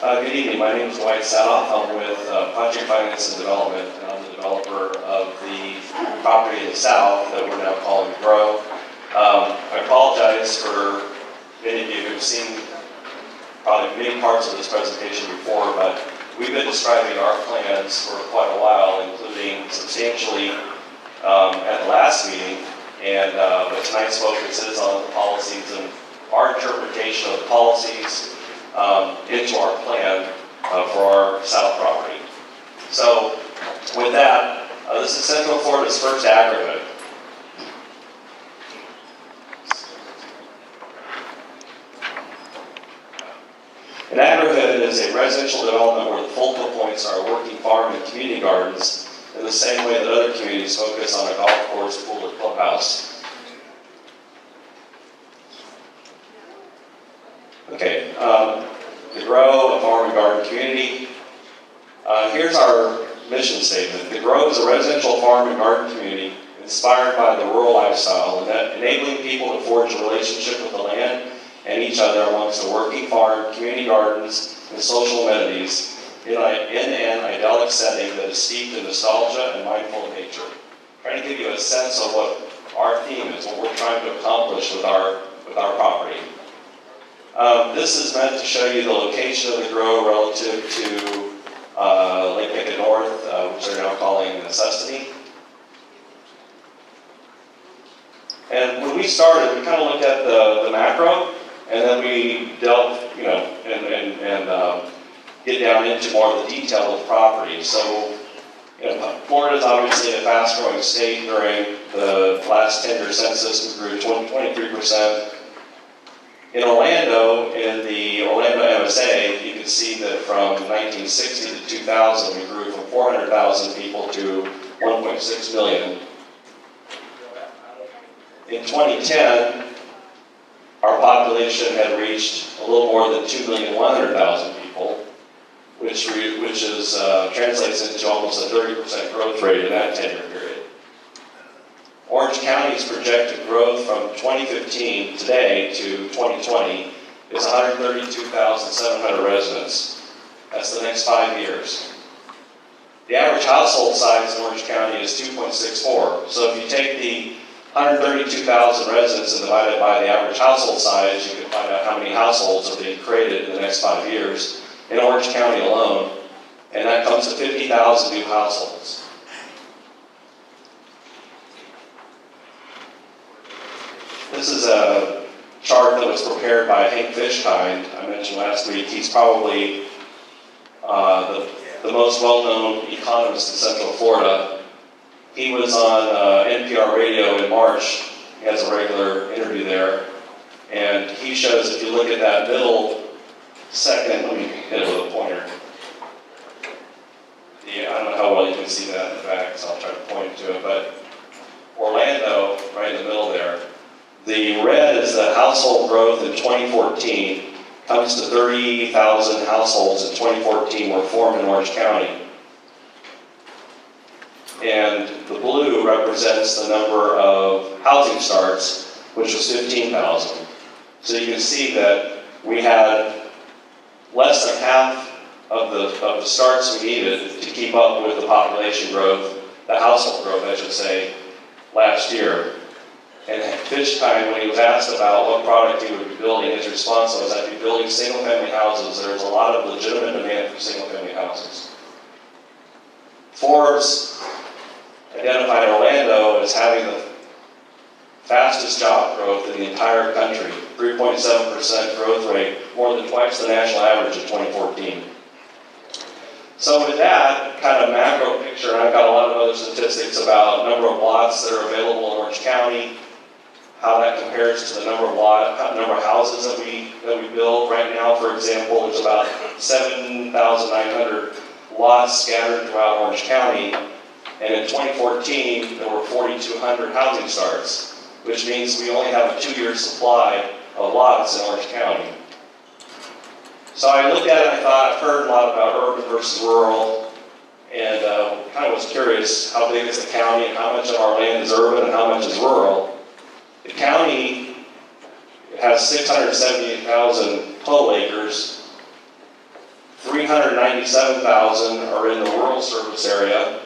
Good evening. My name is Dwight Sadoff. I'm with Project Finance and Development, and I'm the developer of the property in the south that we're now calling Grow. I apologize for many of you who've seen probably many parts of this presentation before, but we've been describing our plans for quite a while, including substantially at the last meeting, and but tonight's focus is on the policies and our interpretation of the policies into our plan for our south property. So with that, this is Central Florida's first agrihood. An agrihood is a residential development where the focal points are working farm and community gardens in the same way that other communities focus on a golf course, pool, or clubhouse. Okay, to grow a farm and garden community. Here's our mission statement. The Grow is a residential farm and garden community inspired by the rural lifestyle, and enabling people to forge a relationship with the land and each other amongst a working farm, community gardens, and social amenities in an idyllic setting that is steeped in nostalgia and mindful of nature. Trying to give you a sense of what our theme is, what we're trying to accomplish with our property. This is meant to show you the location of the Grow relative to Lake Picket North, which they're now calling Necessity. And when we started, we kind of looked at the macro, and then we delved, and get down into more of the detail of the property. So, Florida is obviously a fast-growing state. During the last 10-year census, we grew 23%. In Orlando, in the Orlando MSA, you can see that from 1960 to 2000, we grew from 400,000 people to 1.6 million. In 2010, our population had reached a little more than 2,100,000 people, which translates into almost a 30% growth rate in that 10-year period. Orange County's projected growth from 2015 today to 2020 is 132,700 residents. That's the next 5 years. The average household size in Orange County is 2.64. So if you take the 132,000 residents and divide it by the average household size, you can find out how many households are being created in the next 5 years in Orange County alone, and that comes to 50,000 new households. This is a chart that was prepared by Hank Fishkind. I mentioned last week. He's probably the most well-known economist in Central Florida. He was on NPR radio in March. He has a regular interview there. And he shows, if you look at that middle second, let me hit it with a pointer. Yeah, I don't know how well you can see that in the back, so I'll try to point to it. But Orlando, right in the middle there, the red is the household growth in 2014, comes to 30,000 households in 2014 were formed in Orange County. And the blue represents the number of housing starts, which was 15,000. So you can see that we had less than half of the starts we needed to keep up with the population growth, the household growth, I should say, last year. And Fishkind, when he was asked about what product he would be building, his response was, I'd be building single-family houses. There's a lot of legitimate demand for single-family houses. Forbes identified Orlando as having the fastest job growth in the entire country, 3.7% growth rate, more than twice the national average of 2014. So with that kind of macro picture, and I've got a lot of other statistics about number of lots that are available in Orange County, how that compares to the number of houses that we build. Right now, for example, there's about 7,900 lots scattered throughout Orange County, and in 2014 there were 4,200 housing starts, which means we only have a 2-year supply of lots in Orange County. So I looked at it and I thought, I've heard a lot about urban versus rural, and kind of was curious, how big is the county and how much of our land is urban and how much is rural? The county has 678,000 total acres, 397,000 are in the rural service area,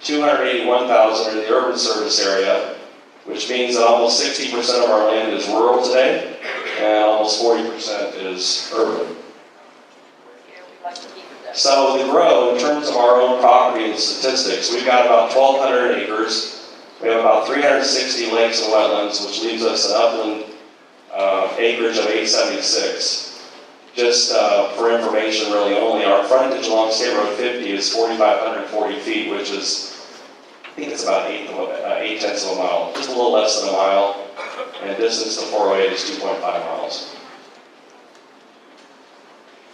281,000 are in the urban service area, which means that almost 60% of our land is rural today, and almost 40% is urban. So the grow, in terms of our own property and statistics, we've got about 1,200 acres. We have about 360 lakes and wetlands, which leaves us an upland acreage of 876. Just for information, really only, our frontage along State Road 50 is 4,540 feet, which is, I think it's about 8/10 of a mile, just a little less than a mile, and distance to 408 is 2.5 miles.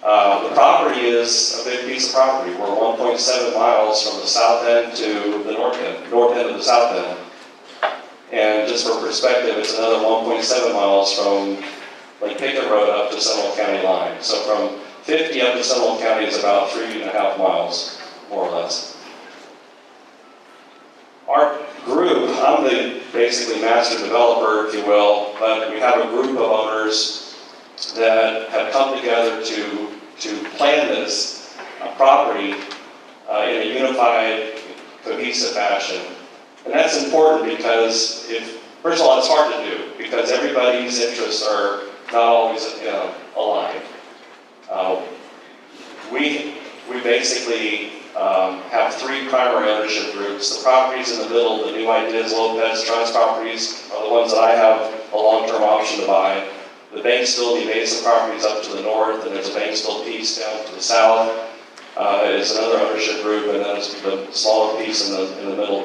The property is a big piece of property. We're 1.7 miles from the south end to the north end of the south end. And just for perspective, it's another 1.7 miles from Lake Picket Road up to Seminole County line. So from 50 up to Seminole County is about 3.5 miles, more or less. Our group, I'm the basically master developer, if you will, but we have a group of owners that have come together to plan this property in a unified, cohesive fashion. And that's important because first of all, it's hard to do because everybody's interests are not always aligned. We basically have three primary ownership groups. The properties in the middle, the New Ideas, Lopez Trust properties, are the ones that I have a long-term option to buy. The Banksville, the Evasive properties up to the north, and there's a Banksville piece down to the south. Is another ownership group, and then there's the smaller piece in the middle.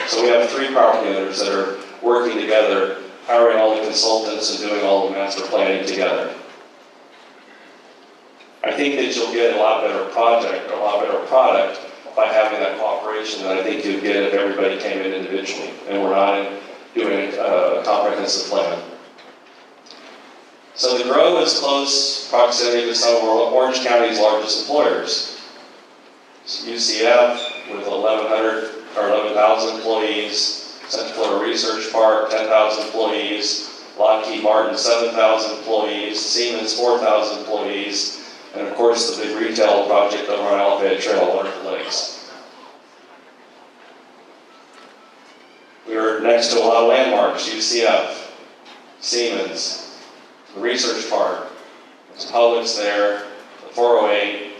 So we have three property owners that are working together, hiring all the consultants and doing all the master planning together. I think that you'll get a lot better product by having that cooperation than I think you'd get if everybody came in individually and we're not doing a comprehensive plan. So the grow is close proximity to some of Orange County's largest employers. UCF with 11,000 employees, Central Florida Research Park, 10,000 employees, Lockheed Martin, 7,000 employees, Siemens, 4,000 employees, and of course the big retail project over on Alafayette Trail, Wonderful Lakes. We are next to a lot of landmarks, UCF, Siemens, the Research Park, there's Publix there, the 408,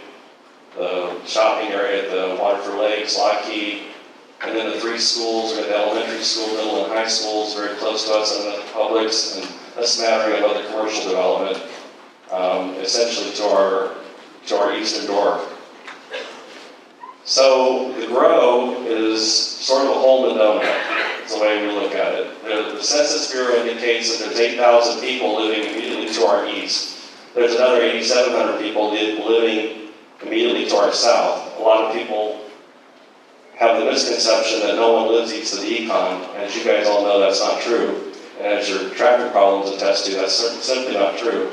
the shopping area at the Waterford Lakes, Lockheed, and then the three schools, we have the elementary school, middle, and high schools very close to us, and then the Publix, and a smattering of other commercial development, essentially to our eastern door. So the grow is sort of a hole in the donut, is the way we look at it. The Census Bureau indicates that there's 8,000 people living immediately to our east. There's another 8,700 people living immediately to our south. A lot of people have the misconception that no one lives east of the econ. As you guys all know, that's not true. And as your traffic problems attest to, that's simply not true.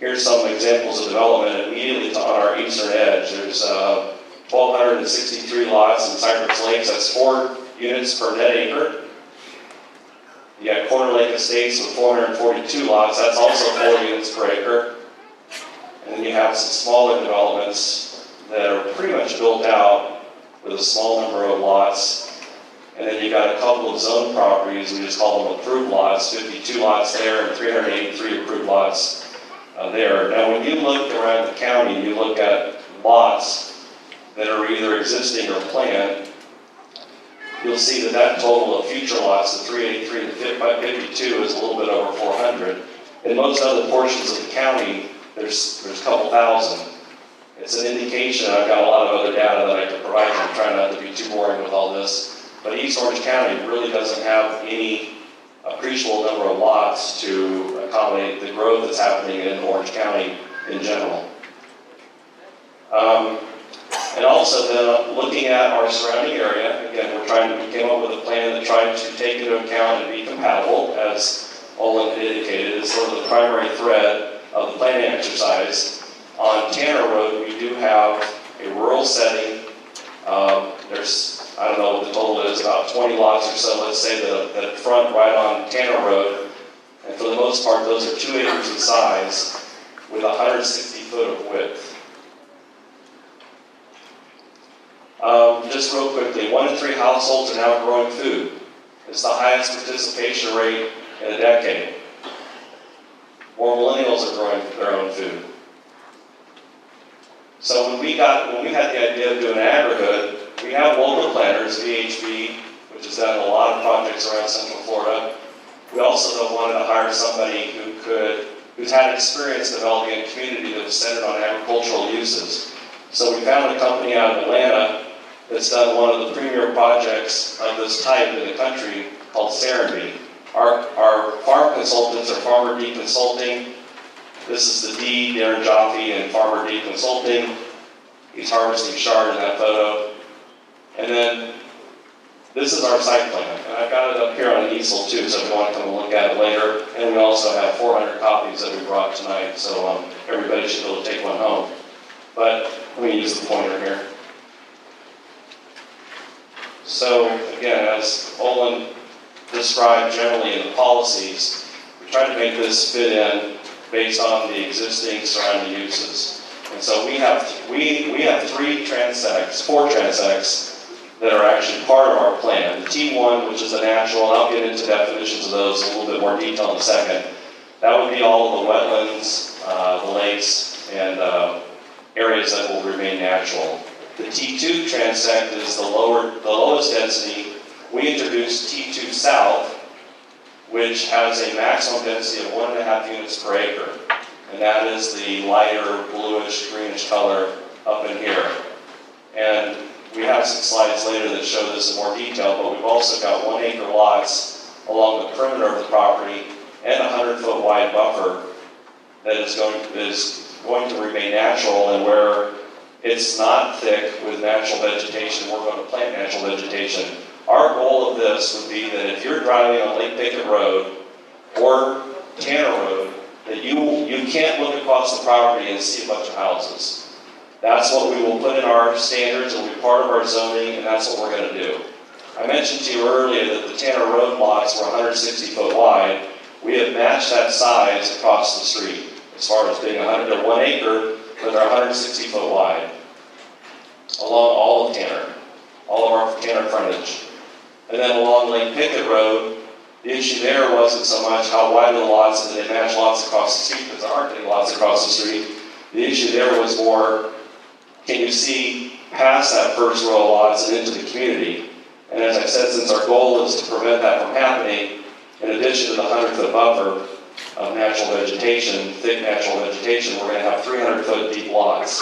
Here's some examples of development immediately on our eastern edge. There's 1,263 lots in Cypress Lakes. That's 4 units per net acre. You got Corner Lake Estates with 442 lots. That's also 4 units per acre. And then you have some smaller developments that are pretty much built out with a small number of lots. And then you got a couple of zone properties, we just call them approved lots, 52 lots there and 383 approved lots there. Now when you look around the county, you look at lots that are either existing or planned, you'll see that that total of future lots, the 383 to 52, is a little bit over 400. In most other portions of the county, there's a couple thousand. It's an indication. I've got a lot of other data that I can provide you. I'm trying not to be too boring with all this. But East Orange County really doesn't have any appreciable number of lots to accommodate the growth that's happening in Orange County in general. And also then looking at our surrounding area, again, we came up with a plan that tried to take into account and be compatible, as Olin indicated, is sort of the primary thread of the planning exercise. On Tanner Road, we do have a rural setting. There's, I don't know what the total is, about 20 lots or so, let's say, that front right on Tanner Road. And for the most part, those are 2 acres in size with a 160-foot foot of width. Just real quickly, 1 in 3 households are now growing food. It's the highest participation rate in a decade. More millennials are growing their own food. So when we had the idea of doing an agri-hood, we have local planners, VHB, which has done a lot of projects around Central Florida. We also though wanted to hire somebody who's had experience developing a community that was centered on agricultural uses. So we found a company out of Atlanta that's done one of the premier projects of this type in the country called Serenity. Our farm consultants are Farmer D Consulting. This is the D, Darren Jaffe, and Farmer D Consulting. He's harvesting chard in that photo. And then this is our site plan. And I've got it up here on an easel too, so if you want to come and look at it later. And we also have 400 copies that we brought tonight, so everybody should be able to take one home. But let me use the pointer here. So again, as Olin described generally in the policies, we try to make this fit in based on the existing surrounding uses. And so we have 4 transects that are actually part of our plan. The T1, which is a natural, and I'll get into definitions of those in a little bit more detail in a second. That would be all of the wetlands, the lakes, and areas that will remain natural. The T2 transect is the lowest density. We introduced T2 South, which has a maximum density of 1.5 units per acre. And that is the lighter bluish, greenish color up in here. And we have some slides later that show this in more detail, but we've also got 1 acre lots along the perimeter of the property and a 100-foot wide buffer that is going to remain natural, and where it's not thick with natural vegetation, we're going to plant natural vegetation. Our goal of this would be that if you're driving on Lake Picket Road or Tanner Road, that you can't look across the property and see a bunch of houses. That's what we will put in our standards, and will be part of our zoning, and that's what we're going to do. I mentioned to you earlier that the Tanner Road lots were 160 foot wide. We have matched that size across the street as far as being 1 acre, but they're 160 foot wide along all of Tanner, all of our Tanner frontage. And then along Lake Picket Road, the issue there wasn't so much how wide are the lots and they match lots across the street, because there aren't any lots across the street. The issue there was more, can you see past that first row of lots and into the community? And as I said, since our goal is to prevent that from happening, in addition to the 100-foot buffer of natural vegetation, thick natural vegetation, we're going to have 300-foot deep lots.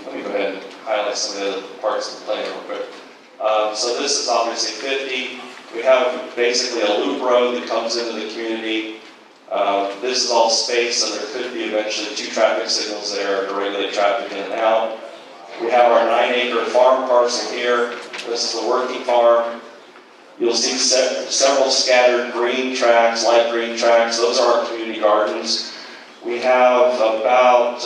Let me go ahead and highlight some of the other parts of the plan real quick. So this is obviously 50. We have basically a loop road that comes into the community. This is all space, so there could be eventually 2 traffic signals there to regulate traffic in and out. We have our 9-acre farm parcel here. This is the working farm. You'll see several scattered green tracts, light green tracts. Those are our community gardens. We have about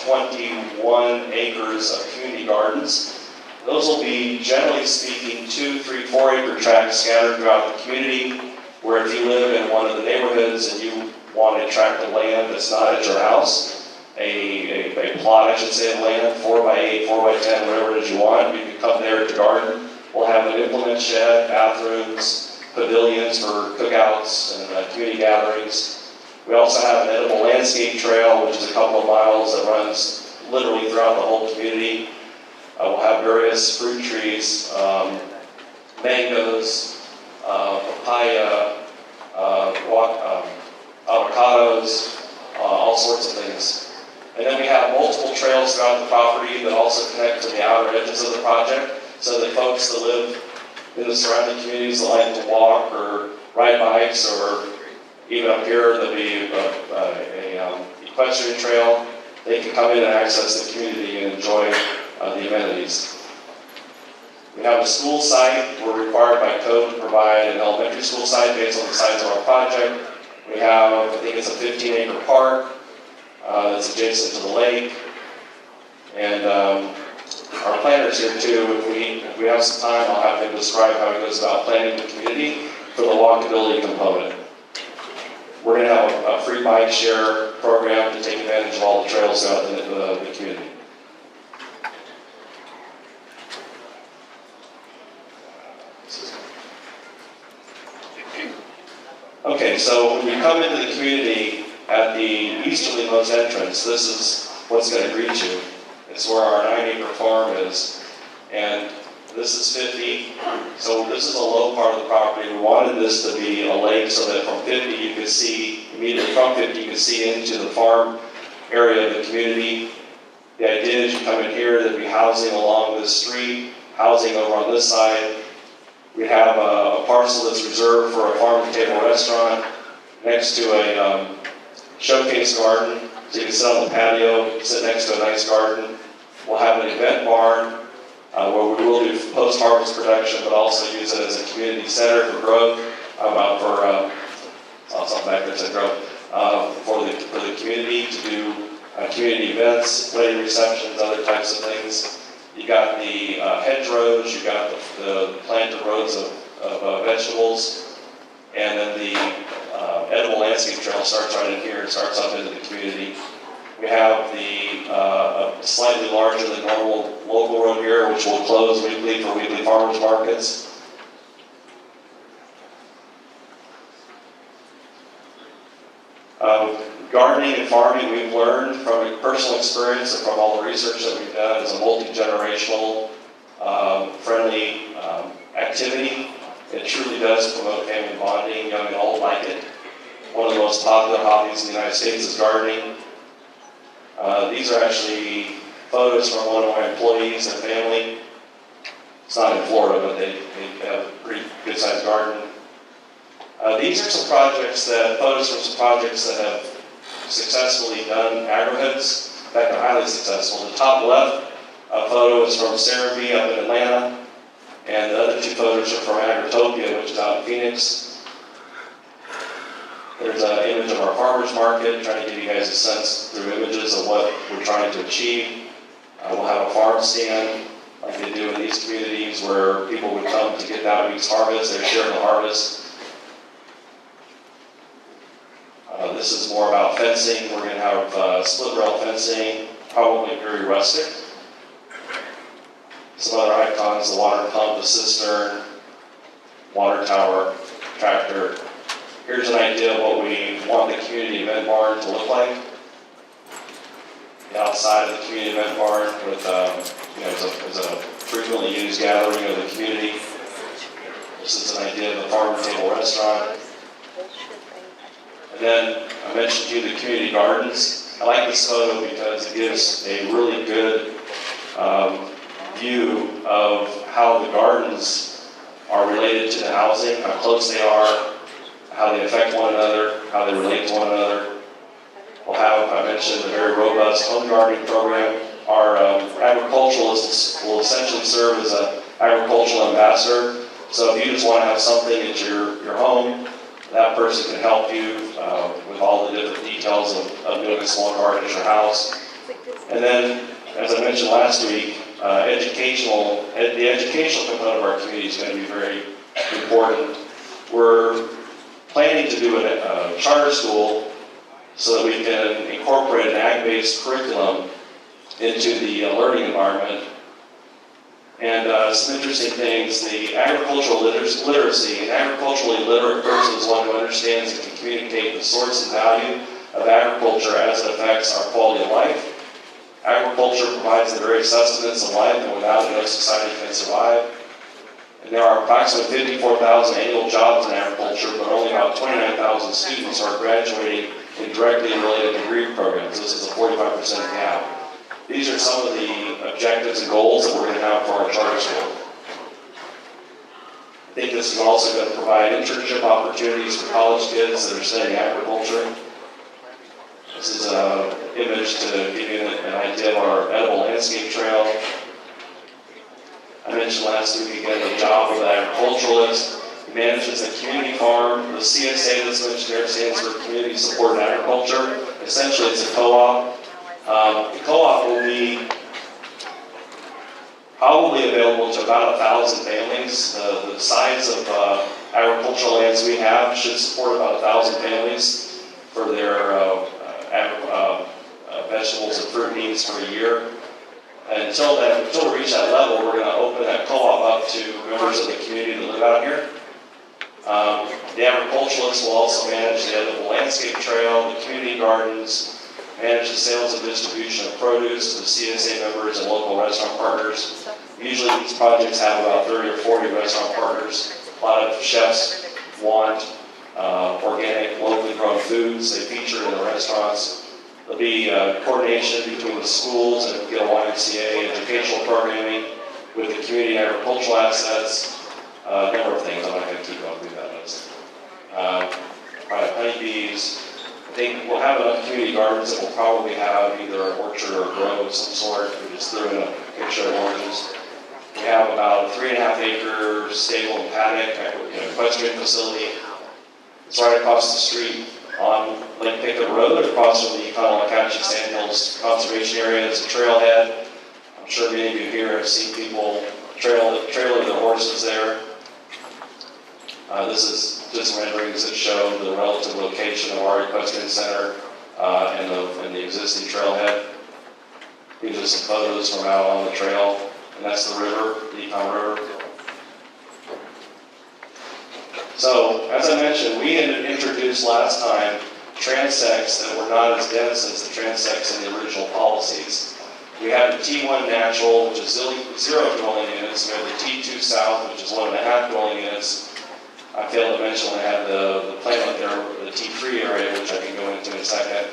21 acres of community gardens. Those will be, generally speaking, 2, 3, 4 acre tracts scattered throughout the community, where if you live in one of the neighborhoods and you want a tract of land that's not at your house, a plot, I should say, of land, 4 by 8, 4 by 10, whatever it is you want, you can come there to garden. We'll have an implement shed, bathrooms, pavilions for cookouts and community gatherings. We also have an edible landscape trail, which is a couple of miles that runs literally throughout the whole community. We'll have various fruit trees, mangoes, papaya, avocados, all sorts of things. And then we have multiple trails throughout the property that also connect to the outer edges of the project, so that folks that live in the surrounding communities that like to walk or ride bikes, or even up here there'll be a equestrian trail. They can come in and access the community and enjoy the amenities. We have a school site. We're required by code to provide an elementary school site based on the size of our project. We have, I think it's a 15-acre park that's adjacent to the lake. And Our planner's here too. If we have some time, I'll have him describe how he goes about planning the community for the walkability component. We're going to have a free bike share program to take advantage of all the trails throughout the community. Okay, so when you come into the community at the easterlymost entrance, this is what's going to greet you. It's where our 9-acre farm is, and this is 50, so this is a low part of the property. We wanted this to be a lake so that from 50 you could see, immediately from 50 you could see into the farm area of the community. The idea is you come in here, there'd be housing along this street, housing over on this side. We have a parcel that's reserved for a farm-to-table restaurant next to a showcase garden, so you can sit on the patio, sit next to a nice garden. We'll have an event barn where we will do post-harvest production, but also use it as a community center for growth, something back there said growth, for the community to do community events, wedding receptions, other types of things. You got the hedgerows, you got the planted rows of vegetables, and then the edible landscape trail starts right in here and starts up into the community. We have the slightly larger than normal local road here, which will close weekly for weekly farmers markets. Gardening and farming, we've learned from personal experience and from all the research that we've done, is a multi-generational, friendly activity. It truly does promote family bonding. Young and old like it. One of the most popular hobbies in the United States is gardening. These are actually photos from one of my employees and family. It's not in Florida, but they have a pretty good-sized garden. These are some photos from some projects that have successfully done agri-hoods. In fact, they're highly successful. The top left photo is from Cerebi up in Atlanta, and the other two photos are from Agritopia, which is out in Phoenix. There's an image of our farmers market, trying to give you guys a sense through images of what we're trying to achieve. We'll have a farm stand, like they do in these communities, where people would come to get that week's harvest. They share the harvest. This is more about fencing. We're going to have split rail fencing, probably very rustic. Some other icons, the water pump, the cistern, water tower, tractor. Here's an idea of what we want the community event barn to look like. The outside of the community event barn with, is a frequently used gathering of the community. This is an idea of the farm-to-table restaurant. And then I mentioned to you the community gardens. I like this photo because it gives a really good view of how the gardens are related to the housing, how close they are, how they affect one another, how they relate to one another. We'll have, I mentioned, a very robust home gardening program. Our agriculturalists will essentially serve as an agricultural ambassador. So if you just want to have something at your home, that person can help you with all the different details of doing a small garden at your house. And then, as I mentioned last week, the educational component of our community is going to be very important. We're planning to do a charter school so that we can incorporate an ag-based curriculum into the learning environment. And some interesting things, the agricultural literacy. An agriculturally literate person is one who understands and can communicate the source and value of agriculture as it affects our quality of life. Agriculture provides the very sustenance of life, and without it, no society can survive. And there are approximately 54,000 annual jobs in agriculture, but only about 29,000 students are graduating in directly related degree programs. This is a 45% gap. These are some of the objectives and goals that we're going to have for our charter school. I think this is also going to provide internship opportunities for college kids that are studying agriculture. This is an image to give you an idea of our edible landscape trail. I mentioned last week again the job of the agriculturalist. He manages a community farm. The CSA that's mentioned there stands for Community Supported Agriculture. Essentially, it's a co-op. The co-op will be probably available to about 1,000 families. The size of agricultural lands we have should support about 1,000 families for their vegetables and fruit needs for a year. And until we reach that level, we're going to open that co-op up to members of the community that live out here. The agriculturalists will also manage the edible landscape trail, the community gardens, manage the sales and distribution of produce to the CSA members and local restaurant partners. Usually these projects have about 30 or 40 restaurant partners. A lot of chefs want organic, locally grown foods. They feature in the restaurants. There'll be coordination between the schools and the YMCA, educational programming with the community agricultural assets, a number of things. I'm not going to keep going through that list. Probably honeybees. I think we'll have enough community gardens that will probably have either an orchard or a grow of some sort. We just threw in a picture of oranges. We have about a 3.5 acre stable and paddock, equestrian facility. It's right across the street on Lake Picket Road, across from the Econo-Lakachi Sandhills Conservation Area. It's a trailhead. I'm sure many of you here have seen people trailing their horses there. This is just renderings that show the relative location of our equestrian center and the existing trailhead. These are some photos from out on the trail, and that's the river, the Econ River. So, as I mentioned, we had introduced last time transects that were not as dense as the transects in the original policies. We have the T1 natural, which is 0 dwelling units. We have the T2 south, which is 1.5 dwelling units. I failed to mention we have the plan up there, the T3 area, which I can go into in a second.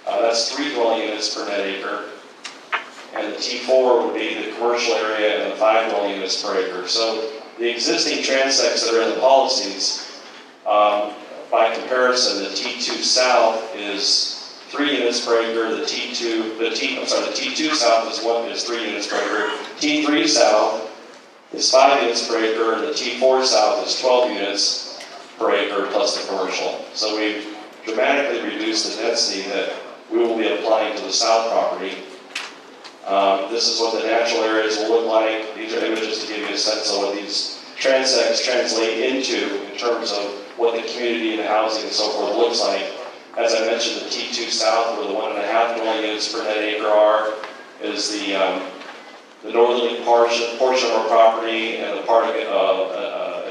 That's 3 dwelling units per net acre. And the T4 would be the commercial area and the 5 dwelling units per acre. So the existing transects that are in the policies, by comparison, the T2 south is 3 units per acre. The T2 south is 3 units per acre. T3 south is 5 units per acre, and the T4 south is 12 units per acre plus the commercial. So we've dramatically reduced the density that we will be applying to the south property. This is what the natural areas will look like. These are images to give you a sense of what these transects translate into in terms of what the community and the housing and so forth looks like. As I mentioned, the T2 south, where the 1.5 dwelling units per net acre are, is the northerly portion of our property, and the part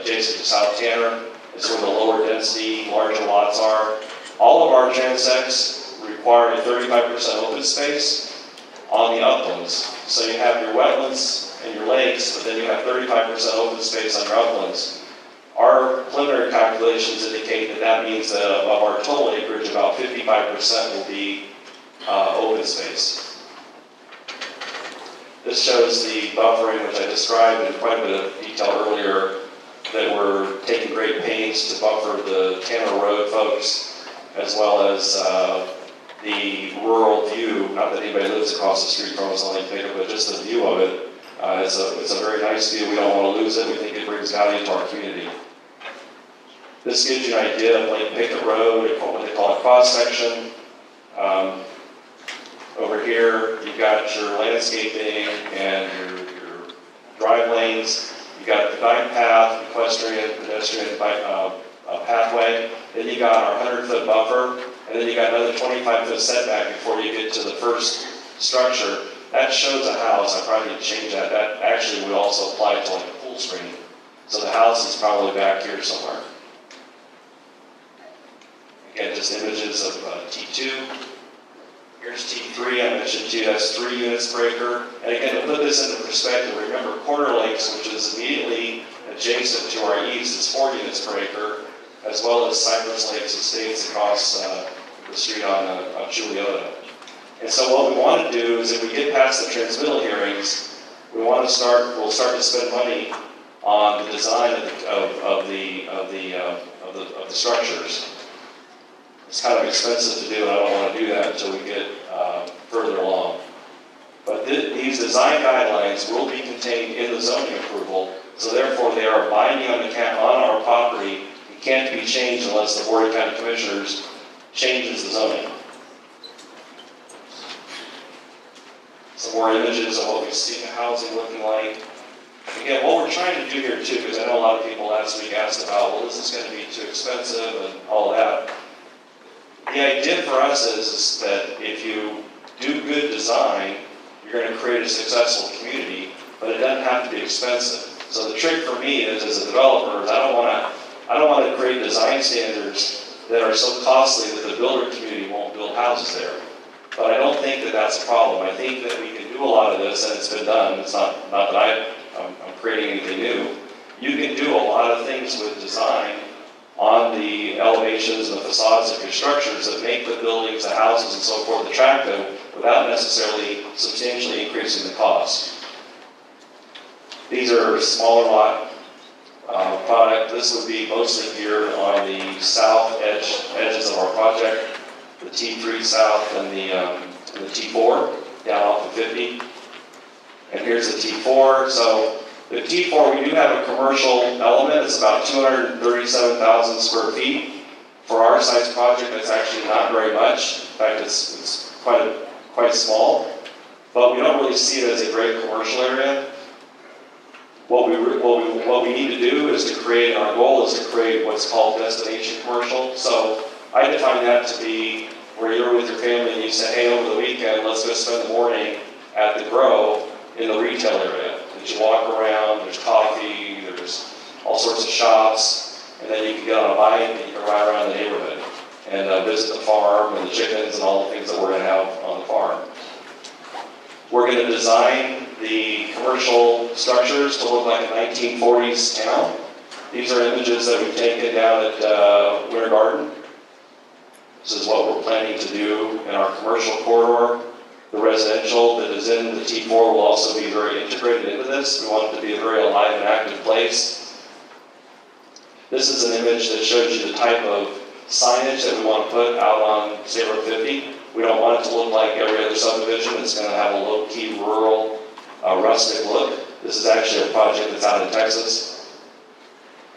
adjacent to South Tanner is where the lower density, larger lots are. All of our transects require a 35% open space on the uplands. So you have your wetlands and your lakes, but then you have 35% open space on your uplands. Our preliminary calculations indicate that means that of our total acreage, about 55% will be open space. This shows the buffering, which I described in quite a bit of detail earlier, that we're taking great pains to buffer the Tanner Road folks, as well as the rural view. Not that anybody lives across the street from us on Lake Picket, but just the view of it. It's a very nice view. We don't want to lose it. We think it brings value to our community. This gives you an idea of Lake Picket Road, what they call a cross-section. Over here, you've got your landscaping and your drive lanes. You've got the bike path, equestrian, pedestrian pathway. Then you got our 100-foot buffer, and then you got another 25-foot setback before you get to the first structure. That shows a house. I probably need to change that. That actually would also apply to like a pool screen. So the house is probably back here somewhere. Again, just images of T2. Here's T3, I mentioned to you, that's 3 units per acre. And again, to put this into perspective, remember Corner Lakes, which is immediately adjacent to our east, is 4 units per acre, as well as Cypress Lakes Estates across the street on Juliota. And so what we want to do is, if we get past the transmittal hearings, we'll start to spend money on the design of the structures. It's kind of expensive to do, and I don't want to do that until we get further along. But these design guidelines will be contained in the zoning approval, so therefore they are binding on our property. It can't be changed unless the Board of County Commissioners changes the zoning. some more images of what we see the housing looking like. Again, what we're trying to do here too, because I know a lot of people last week asked about, well, is this going to be too expensive and all that. The idea for us is that if you do good design, you're going to create a successful community, but it doesn't have to be expensive. So the trick for me is, as a developer, is I don't want to create design standards that are so costly that the builder community won't build houses there. But I don't think that that's a problem. I think that we can do a lot of this, and it's been done. It's not that I'm creating anything new. You can do a lot of things with design on the elevations and the facades of your structures that make the buildings, the houses, and so forth attractive without necessarily substantially increasing the cost. These are smaller lot product. This would be mostly here on the south edges of our project, the T3 south and the T4 down off of 50. And here's the T4. So the T4, we do have a commercial element. It's about 237,000 square feet. For our size project, that's actually not very much. In fact, it's quite small. But we don't really see it as a great commercial area. What we need to do is to create, and our goal is to create what's called destination commercial. So I define that to be where you're with your family and you say, hey, over the weekend, let's go spend the morning at the Grow in the retail area. That you walk around, there's coffee, there's all sorts of shops, and then you can get on a bike and you can ride around the neighborhood and visit the farm and the chickens and all the things that we're going to have on the farm. We're going to design the commercial structures to look like a 1940s town. These are images that we've taken down at Winter Garden. This is what we're planning to do in our commercial corridor. The residential that is in the T4 will also be very integrated into this. We want it to be a very alive and active place. This is an image that shows you the type of signage that we want to put out on State Road 50. We don't want it to look like every other subdivision. It's going to have a low-key, rural, rustic look. This is actually a project that's out in Texas.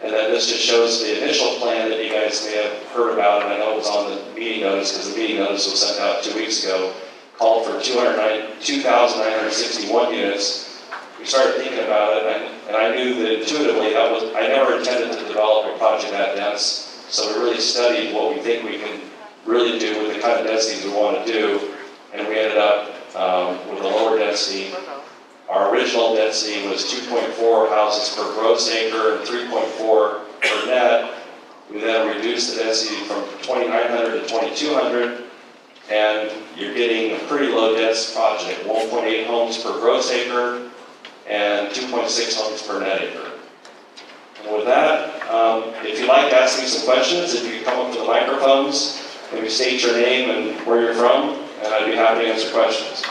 And then this just shows the initial plan that you guys may have heard about, and I know it was on the meeting notice because the meeting notice was sent out 2 weeks ago, called for 2,961 units. We started thinking about it, and I knew that intuitively I never intended to develop a project that dense. So we really studied what we think we can really do with the kind of densities we want to do, and we ended up with a lower density. Our original density was 2.4 houses per gross acre and 3.4 per net. We then reduced the density from 2,900 to 2,200, and you're getting a pretty low dense project, 1.8 homes per gross acre and 2.6 homes per net acre. And with that, if you'd like to ask me some questions, if you come up to the microphones, maybe state your name and where you're from, and I'd be happy to answer questions.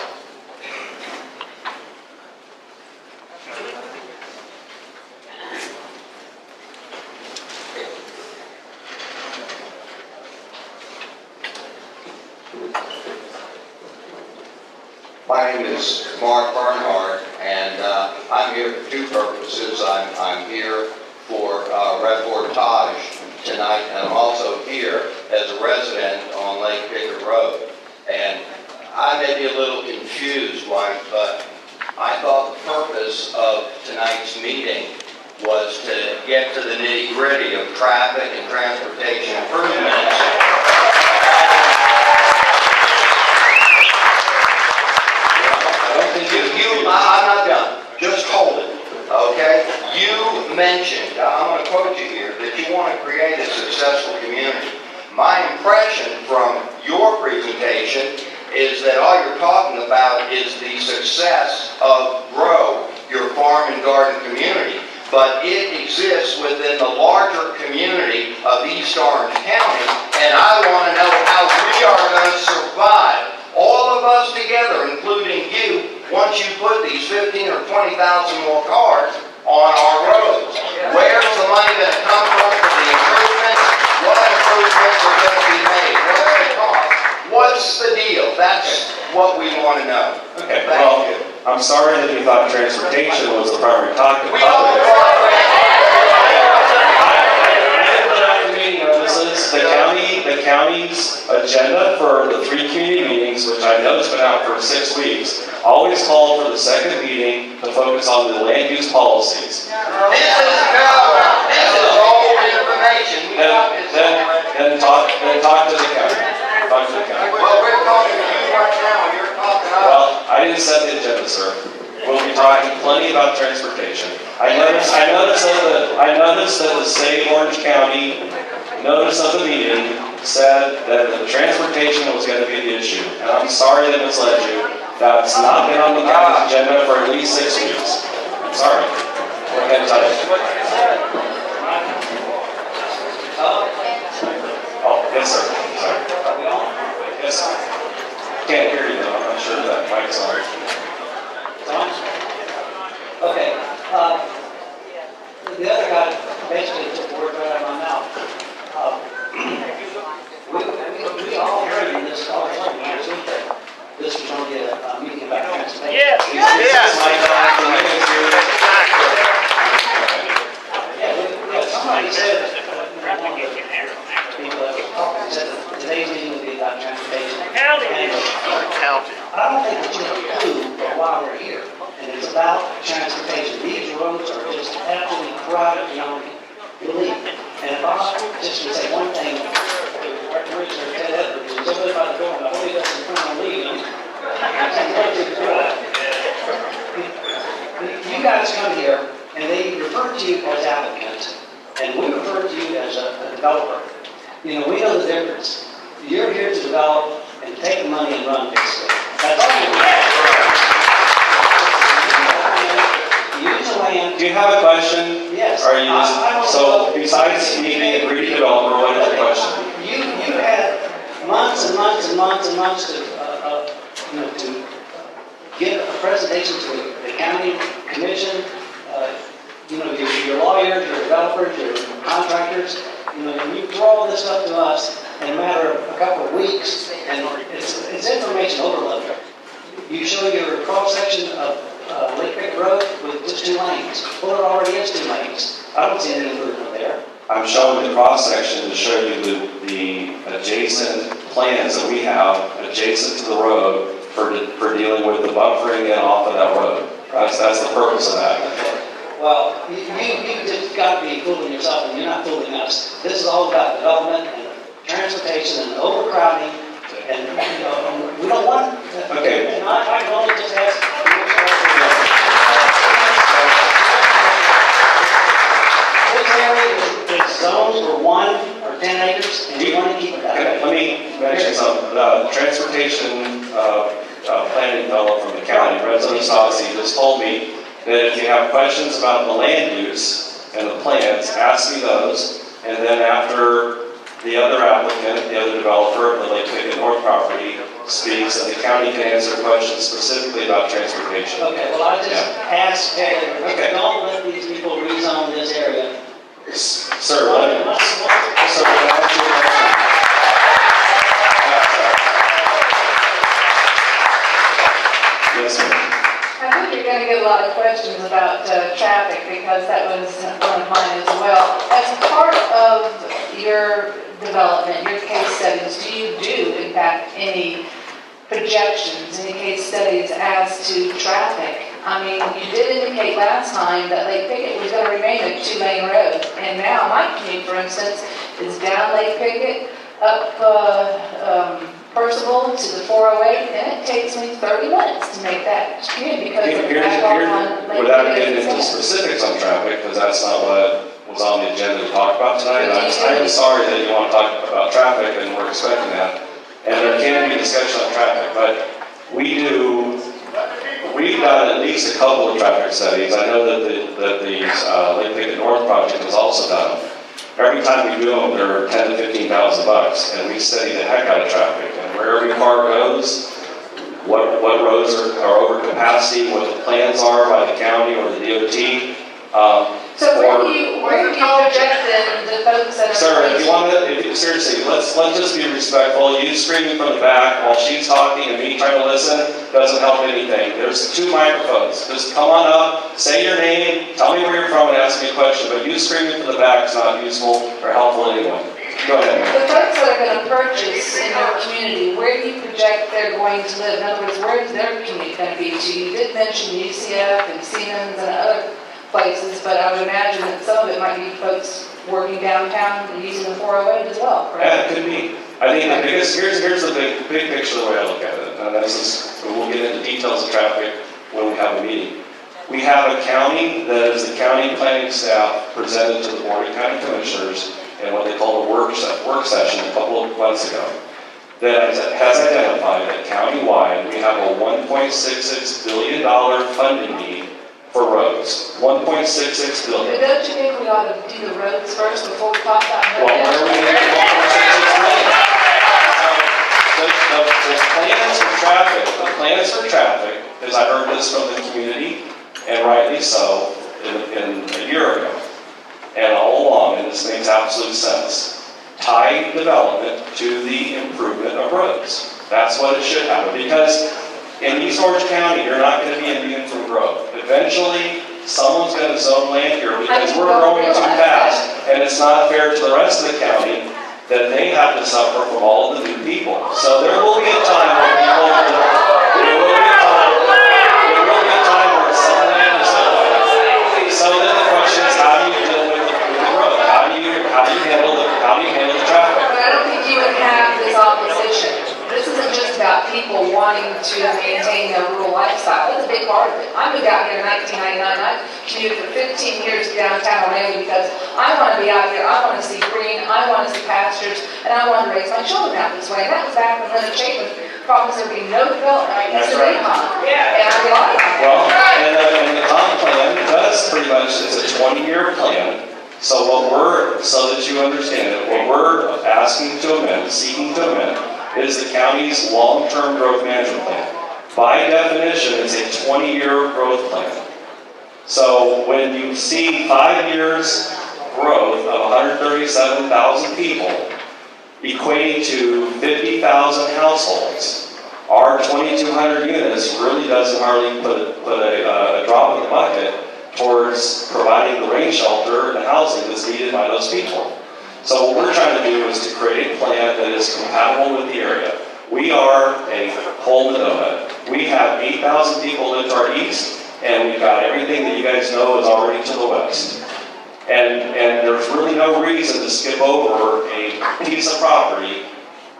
My name is Mark Bernhardt, and I'm here for two purposes. I'm here for reportage tonight, and I'm also here as a resident on Lake Picket Road. And I may be a little confused, Mike, but I thought the purpose of tonight's meeting was to get to the nitty-gritty of traffic and transportation improvements. I'm not done. Just hold it, okay? You mentioned, I'm going to quote you here, that you want to create a successful community. My impression from your presentation is that all you're talking about is the success of Grow, your farm and garden community, but it exists within the larger community of East Orange County, and I want to know how we are going to survive, all of us together, including you, once you put these 15 or 20,000 more cars on our roads. Where's the money going to come from for the improvements? What improvements are going to be made? What's the cost? What's the deal? That's what we want to know. Okay, well, I'm sorry that you thought transportation was the primary topic. We all I didn't put out the meeting notices. The county county's agenda for the 3 community meetings, which I know has been out for 6 weeks, always called for the second meeting to focus on the land use policies. This is old information. We got this already. Then talk to the county. Talk to the county. Well, we're talking to you right now, and you're talking to us. Well, I didn't set the agenda, sir. We'll be talking plenty about transportation. I noticed that the state of Orange County notice of the meeting said that the transportation was going to be the issue. And I'm sorry that misled you. That's not been on the county's agenda for at least 6 weeks. I'm sorry. Go ahead and tell it. Oh, yes, sir. Sorry. Yes, sir. Can't hear you though. I'm not sure that mic's on. Okay. The other guy basically took the word right out of my mouth. We all heard in this all the time last week that this was going to be a meeting about transportation. Yes. Yeah, somebody said that today's meeting would be about transportation. And I don't think it's a clue of why we're here. And it's about transportation. These roads are just absolutely crowded beyond belief. And if I just would say one thing, Commissioner Ted Edwards, who's over by the door, and I hope he doesn't come and leave him. You guys come here, and they refer to you as applicants, and we refer to you as a developer. You know, we know the difference. You're here to develop and take the money and run, basically. That's all you're doing. Use the land. Do you have a question? Yes. Are you so besides me being a greedy developer, what is the question? You had months and months and months and months to give a presentation to the county commission. Your lawyers, your developers, your contractors. You throw all this up to us in a matter of a couple of weeks, and it's information overload. You show your cross section of Lake Picket Road with just 2 lanes. Well, there already is 2 lanes. I don't see any improvement there. I'm showing the cross section to show you the adjacent plans that we have adjacent to the road for dealing with the buffering and off of that road. That's the purpose of that. Okay. Well, you just got to be fooling yourself, and you're not fooling us. This is all about development and transportation and overcrowding, and we don't want. Okay. And I can only just ask. This area is zoned for 1 or 10 acres, and we want to keep it that way. Let me mention something. Transportation planning fellow from the county, Resident Stasi, just told me that if you have questions about the land use and the plans, ask me those, and then after the other applicant, the other developer of the Lake Picket North property speaks, and the county can answer questions specifically about transportation. Okay, well, I just asked, Okay. don't let these people rezone this area. Sir, can I ask you a question? Yes, ma'am. I think you're going to get a lot of questions about traffic, because that was one of mine as well. As part of your development, your case studies, do you do, in fact, any projections, any case studies as to traffic? I mean, you did indicate last time that Lake Picket was going to remain a 2-lane road, and now my commute, for instance, is down Lake Picket, up Percival to the 408, and it takes me 30 minutes to make that commute because of the back on Lake Without Picket. getting into specifics on traffic, because that's not what was on the agenda to talk about tonight. I'm sorry that you want to talk about traffic, and we're expecting that. And there can be discussion on traffic, but we've done at least a couple of traffic studies. I know that the Lake Picket North project was also done. Every time we do them, they're $10,000 to $15,000, and we study the heck out of traffic. And where every car goes, what roads are over capacity, what the plans are by the county or the DOT. So where do you project the folks that are... Sir, if you want to, seriously, let's just be respectful. You screaming from the back while she's talking and me trying to listen doesn't help anything. There's 2 microphones. Just come on up, say your name, tell me where you're from, and ask me a question. But you screaming from the back is not useful or helpful anyway. Go ahead. The folks that are going to purchase community, where do you project they're going to live? In other words, where is their commute going to be to? You did mention UCF and Siemens and other places, but I would imagine that some of it might be folks working downtown and using the 408 as well, correct? Yeah, it could be. I think the biggest, here's the big picture, the way I look at it, and this is, we'll get into details of traffic when we have a meeting. We have a county that is the county planning staff presented to the Board of County Commissioners in what they call a work session a couple of months ago, that has identified that countywide we have a $1.66 billion funding need for roads. $1.66 billion. But don't you think we ought to do the roads first before we talk about Well, where are we going to get $1.66 billion? The plans for traffic, as I heard this from the community, and rightly so, in a year ago, and all along, and this makes absolute sense, tie development to the improvement of roads. That's what it should happen, because in East Orange County, you're not going to be immune from growth. Eventually, someone's going to zone land here because we're growing too fast, and it's not fair to the rest of the county that they have to suffer from all of the new people. So there will be a time where people, there will be a time where some land is zoned. So then the question is, how do you deal with the growth? How do you handle the traffic? But I don't think you would have this opposition. This isn't just about people wanting to maintain their rural lifestyle. That's a big part of it. I moved out here in 1999. I commuted for 15 years to downtown Orlando because I want to be out here. I want to see green. I want to see pastures. And I want to raise my children out this way. And that was back when Leonard Chapin promised there would be no development right next to the pond. Yeah. And I relied on that. Well, and the comp plan does pretty much, it's a 20-year plan. So so that you understand it, what we're asking to amend, seeking to amend, is the county's long-term growth management plan. By definition, it's a 20-year growth plan. So when you see 5 years growth of 137,000 people equating to 50,000 households, our 2,200 units really doesn't hardly put a drop in the bucket towards providing the rain shelter and housing that's needed by those people. So what we're trying to do is to create a plan that is compatible with the area. We are a hole in the donut. We have 8,000 people live to our east, and we've got everything that you guys know is already to the west. And there's really no reason to skip over a piece of property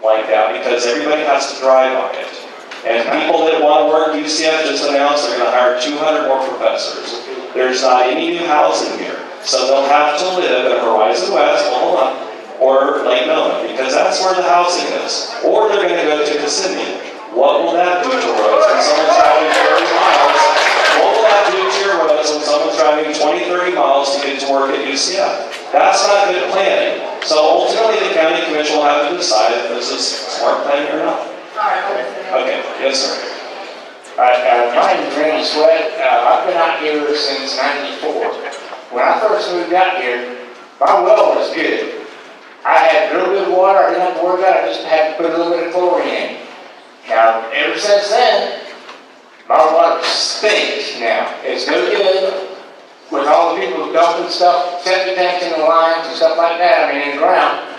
like that because everybody has to drive on it. And people that want to work, UCF just announced they're going to hire 200 more professors. There's not any new housing here. So they'll have to live in Horizon West, or Lake Nona, because that's where the housing is. Or they're going to go to Kissimmee. What will that do to roads when someone's driving 30 miles? What will that do to your roads when someone's driving 20, 30 miles to get to work at UCF? That's not good planning. So ultimately, the county commission will have to decide if this is smart planning or not. Okay, yes, sir. My name is Randy Sweat. I've been out here since '94. When I first moved out here, my well was good. I had real good water. I didn't have to worry about it. I just had to put a little bit of chlorine in. Now, ever since then, my water stinks now. It's no good with all the people dumping stuff, septic tanks in the lines and stuff like that. I mean, in the ground.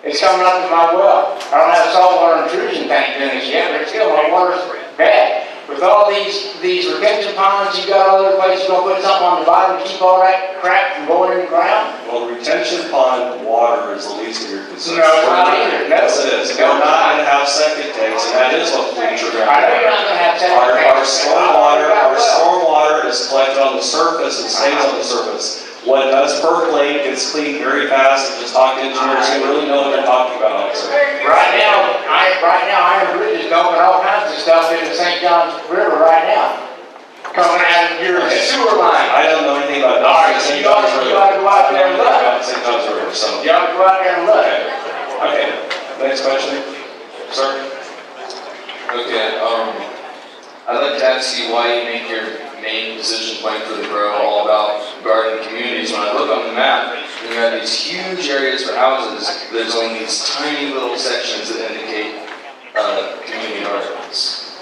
It's coming up in my well. I don't have a saltwater intrusion tank doing this yet, but still, my water's bad. With all these retention ponds you got all over the place, you're going to put something on the bottom to keep all that crap from going in the ground? Well, retention pond water is the least of your concerns. No, it's not either. Yes, it is. We're not going to have septic tanks, and that is what pollutes your groundwater. I know you're not going to have septic tanks. Our stormwater is collected on the surface and stays on the surface. What does percolate gets cleaned very fast, and just talk to engineers who really know what they're talking about. So. Right now, Iron Bridge is dumping all kinds of stuff into St. John's River right now. Coming out of your sewer line. I don't know anything about that. All right, so you ought to go out there and look. St. John's River, so. You ought to go out there and look. Okay. Next question, sir. Okay, I'd like to ask you why you make your main decision point for the grow all about garden communities. When I look on the map, you have these huge areas for houses. There's only these tiny little sections that indicate community gardens.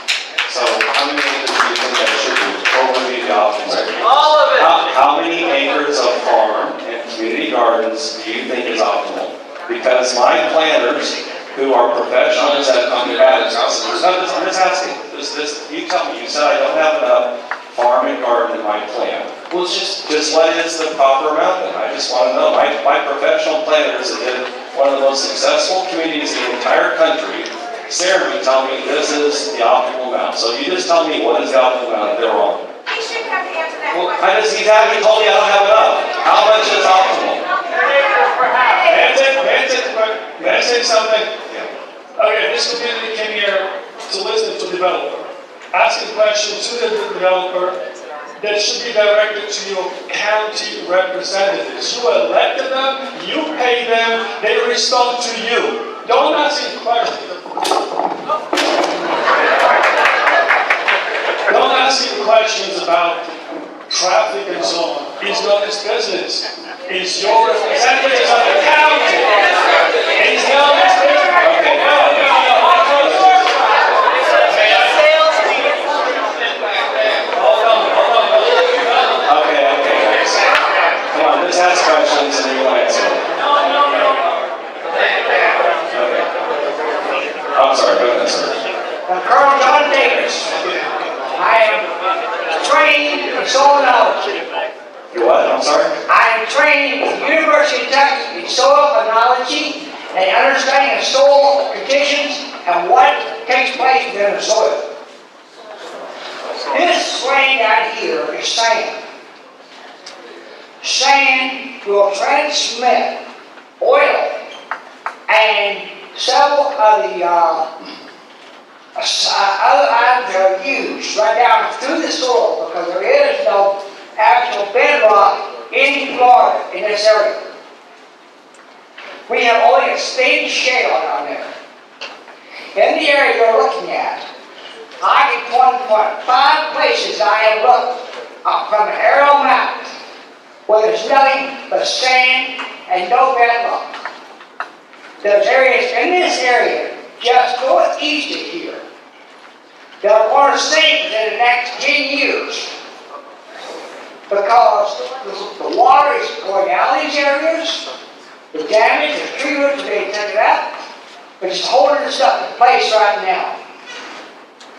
So how many acres do you think that should be? What would be the options? All of it! How many acres of farm and community gardens do you think is optimal? Because my planners who are professionals at On the guidance, I'm just asking, you tell me, you said I don't have enough farm and garden in my plan. Well, just what is the proper amount then? I just want to know. My professional planners that did one of the most successful communities in the entire country, Sarah would tell me this is the optimal amount. So you just tell me what is the optimal amount if they're wrong. He shouldn't have to answer that Well, question. he told me I don't have enough. How much is optimal? May I say something? Yeah. Okay, this community came here to listen to developer. Asking questions to the developer that should be directed to your county representatives. You elected them, you pay them, they respond to you. Don't ask him questions. Don't ask him questions about traffic and so on. He's got his business. He's your representative of the county. He's got his business. Okay. Okay, guys. Come on, let's ask questions and you will answer. Okay. I'm sorry, go ahead, sir. Colonel John Davis. I am trained in soil knowledge. You what? I'm sorry? I am trained at the University of Texas in soil ecology and understanding of soil conditions and what takes place within the soil. This swaying out here is sand. Sand will transmit oil and several of the other items that are used right down through the soil because there is no actual bedrock in Florida in this area. We have only a steady shale down there. In the area you're looking at, I can point 5 places I have looked from an aerial map where there's nothing but sand and no bedrock. There's areas in this area just northeast of here that are going to sink within the next 10 years because the water is going out of these areas, the damage, the tree roots are being taken out, but it's holding this stuff in place right now.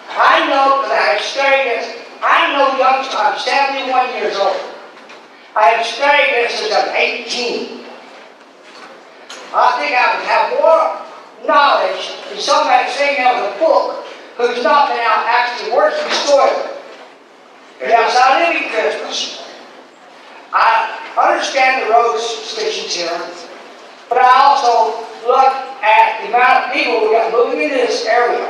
I know because I have studied this. I know youngsters, I'm 71 years old. I have studied this since I'm 18. I think I would have more knowledge than somebody saying out of a book who's not been out actually working soil. Yes, I live in Christmas. I understand the road stations here, but I also look at the amount of people we got moving into this area.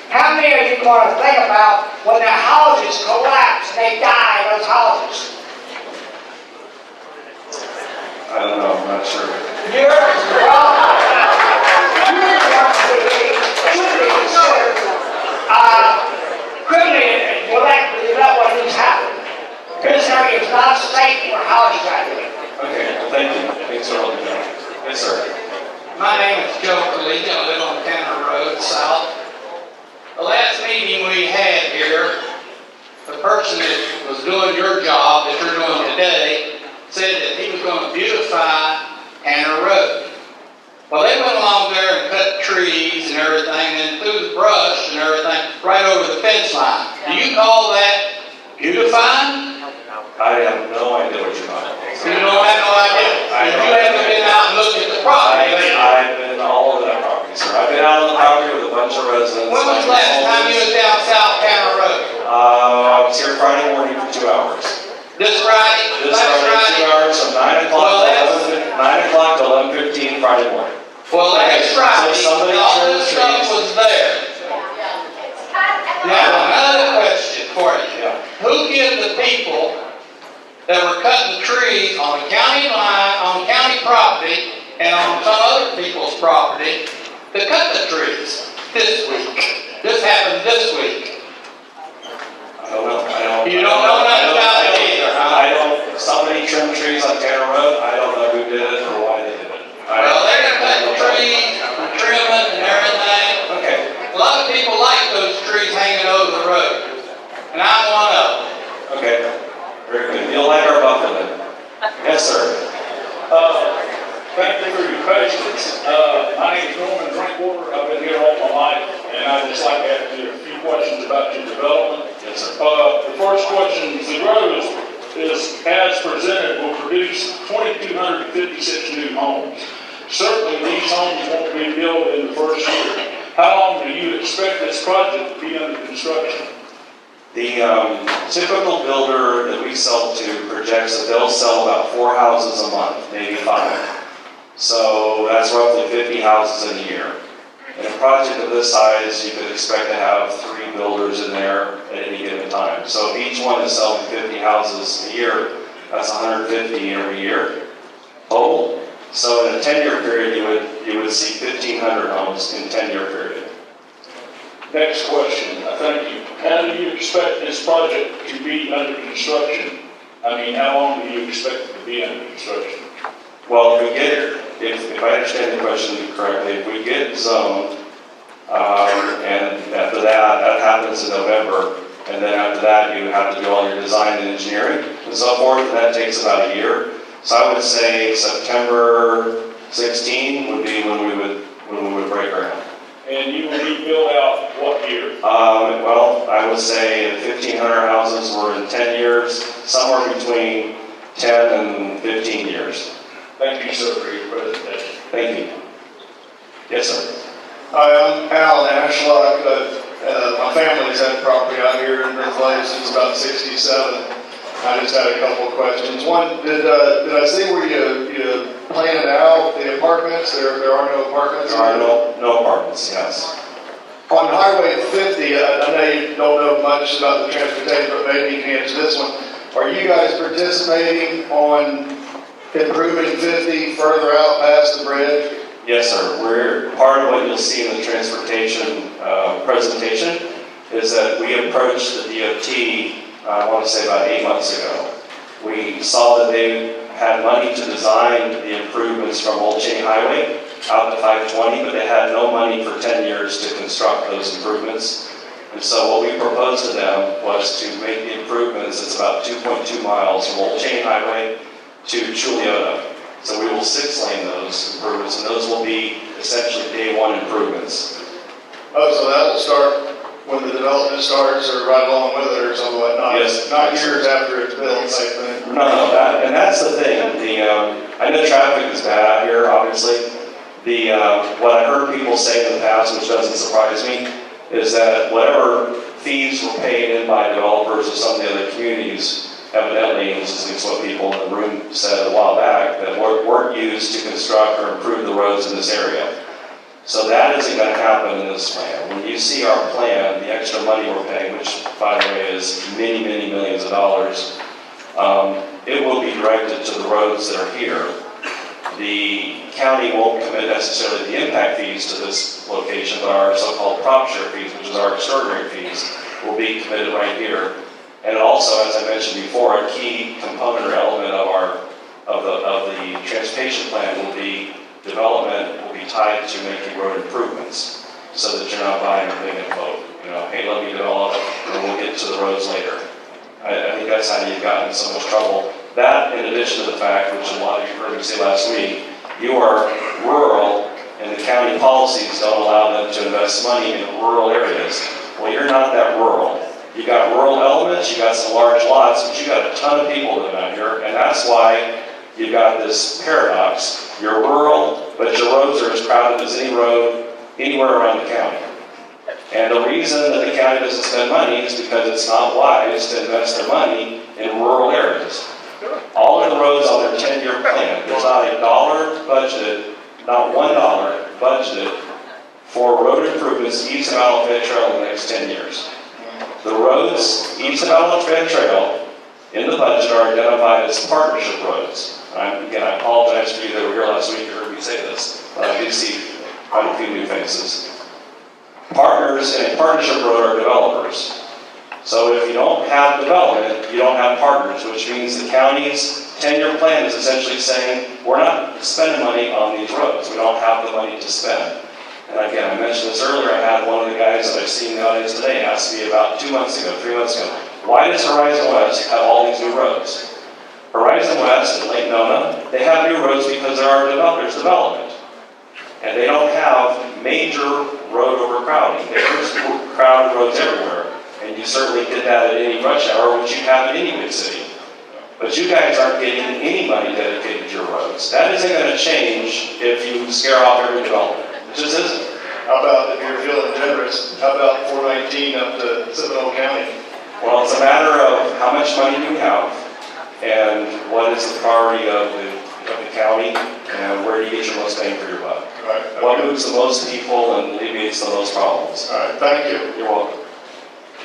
How many are you going to think about when their houses collapse and they die in those houses? I don't know, I'm not sure. Yours, well, yours should be considered criminally elected about what needs to happen. This area is not safe for houses out here. Okay, thank you. Thanks for all the time. Yes, sir. My name is Joe Collegian. I live on Tanner Road South. The last meeting we had here, the person that was doing your job that you're doing today said that he was going to beautify Tanner Road. Well, they went along there and cut trees and everything and threw the brush and everything right over the fence line. Do you call that beautifying? I have no idea what you're talking about. You don't have no idea. You haven't been out and looked at the property. I've been all over that property, sir. I've been out on the property with a bunch of residents. When was the last time you was down South Tanner Road? I was here Friday morning for 2 hours. This Friday? This Last Friday, 2 hours from 9 o'clock to 11:15 Friday morning. Well, last Friday, So somebody all turned this the stuff trees. was there. Now, another question for you. Yeah. Who gives the people that were cutting trees on the county line, on county property, and on some other people's property, to cut the trees this week? This happened this week. I don't know. You don't know nothing about it either, huh? I don't, somebody trimmed trees on Tanner Road. I don't know who did it or why they did it. Well, they're gonna cut the trees, trimming and everything. Okay. A lot of people like those trees hanging over the road, and I'm one of them. Okay. Very good. You'll like our buffer then. Yes, sir. Thank you for your questions. My name is Norman Drinkwater. I've been here all my life, and I'd just like to ask you a few questions about your development. Yes, sir. The first question is, the growth is as presented, will produce 2,256 new homes. Certainly, these homes won't be built in the first year. How long do you expect this project to be under construction? The typical builder that we sell to projects that they'll sell about 4 houses a month, maybe 5. So that's roughly 50 houses in a year. In a project of this size, you could expect to have 3 builders in there at any given time. So if each one is selling 50 houses a year, that's 150 every year total. So in a 10-year period, you would see 1,500 homes in a 10-year period. Next question. Thank you. How do you expect this project to be under construction? I mean, how long do you expect it to be under construction? Well, if I understand the question correctly, if we get zoned, and after that happens in November, and then after that, you have to do all your design and engineering and so forth, and that takes about a year. So I would say September 16 would be when we would break ground. And you will be built out what year? Well, I would say 1,500 houses were in 10 years, somewhere between 10 and 15 years. Thank you, sir, for your presentation. Thank you. Yes, sir. Hi, I'm Al Ashlock. My family's had property out here in North Lake since about '67. I just had a couple of questions. One, did I see where you planted out the apartments? There are no apartments? There are no apartments, yes. On Highway 50, I know you don't know much about the transportation, but maybe you can answer this one. Are you guys participating on improving 50 further out past the bridge? Yes, sir. We're part of what you'll see in the transportation presentation is that we approached the DOT, I want to say about 8 months ago. We saw that they had money to design the improvements from Old Cheney Highway out to 520, but they had no money for 10 years to construct those improvements. And so what we proposed to them was to make the improvements, it's about 2.2 miles from Old Cheney Highway to Chuliota. So we will 6-lane those improvements, and those will be essentially day one improvements. Oh, so that will start when the development starts, or right along with it, or something like that? Yes. Not years after it's built, type thing? No, and that's the thing. I know traffic is bad out here, obviously. What I heard people say in the past, which doesn't surprise me, is that whatever fees were paid in by developers of some of the other communities, evidently, this is what people in the room said a while back, that weren't used to construct or improve the roads in this area. So that isn't going to happen in this plan. When you see our plan, the extra money we're paying, which by the way is many, many millions of dollars, it will be directed to the roads that are here. The county won't commit necessarily the impact fees to this location, but our so-called prop share fees, which is our extraordinary fees, will be committed right here. And also, as I mentioned before, a key component or element of the transportation plan will be development will be tied to making road improvements, so that you're not buying a thing and vote. Hey, let me develop, and we'll get to the roads later. I think that's how you've gotten in so much trouble. That, in addition to the fact, which a lot of you heard me say last week, you are rural, and the county policies don't allow them to invest money in rural areas. Well, you're not that rural. You got rural elements, you got some large lots, but you got a ton of people living out here, and that's why you got this paradox. You're rural, but your roads are as crowded as any road anywhere around the county. And the reason that the county doesn't spend money is because it's not wise to invest their money in rural areas. All of the roads on their 10-year plan, there's not a dollar budgeted, not $1 budgeted for road improvements east of Alafaya Trail in the next 10 years. The roads east of Alafaya Trail in the budget are identified as partnership roads. Again, I apologize for you that were here last week and heard me say this, but I do see quite a few new faces. Partners in a partnership road are developers. So if you don't have development, you don't have partners, which means the county's 10-year plan is essentially saying, we're not spending money on these roads. We don't have the money to spend. And again, I mentioned this earlier, I had one of the guys that I've seen in the audience today ask me about 2 months ago, 3 months ago, why does Horizon West have all these new roads? Horizon West and Lake Nona, they have new roads because there's development. And they don't have major road overcrowding. There's crowded roads everywhere. And you certainly get that at any rush hour, which you have in any big city. But you guys aren't getting any money dedicated to your roads. That isn't going to change if you scare off every development. It just isn't. How about, if you're feeling generous, how about 419 up to Seminole County? Well, it's a matter of how much money do we have and what is the priority of the county and where do you get your most bang for your buck. Right, What okay. moves the most people and alleviates the most problems. All right, thank you. You're welcome.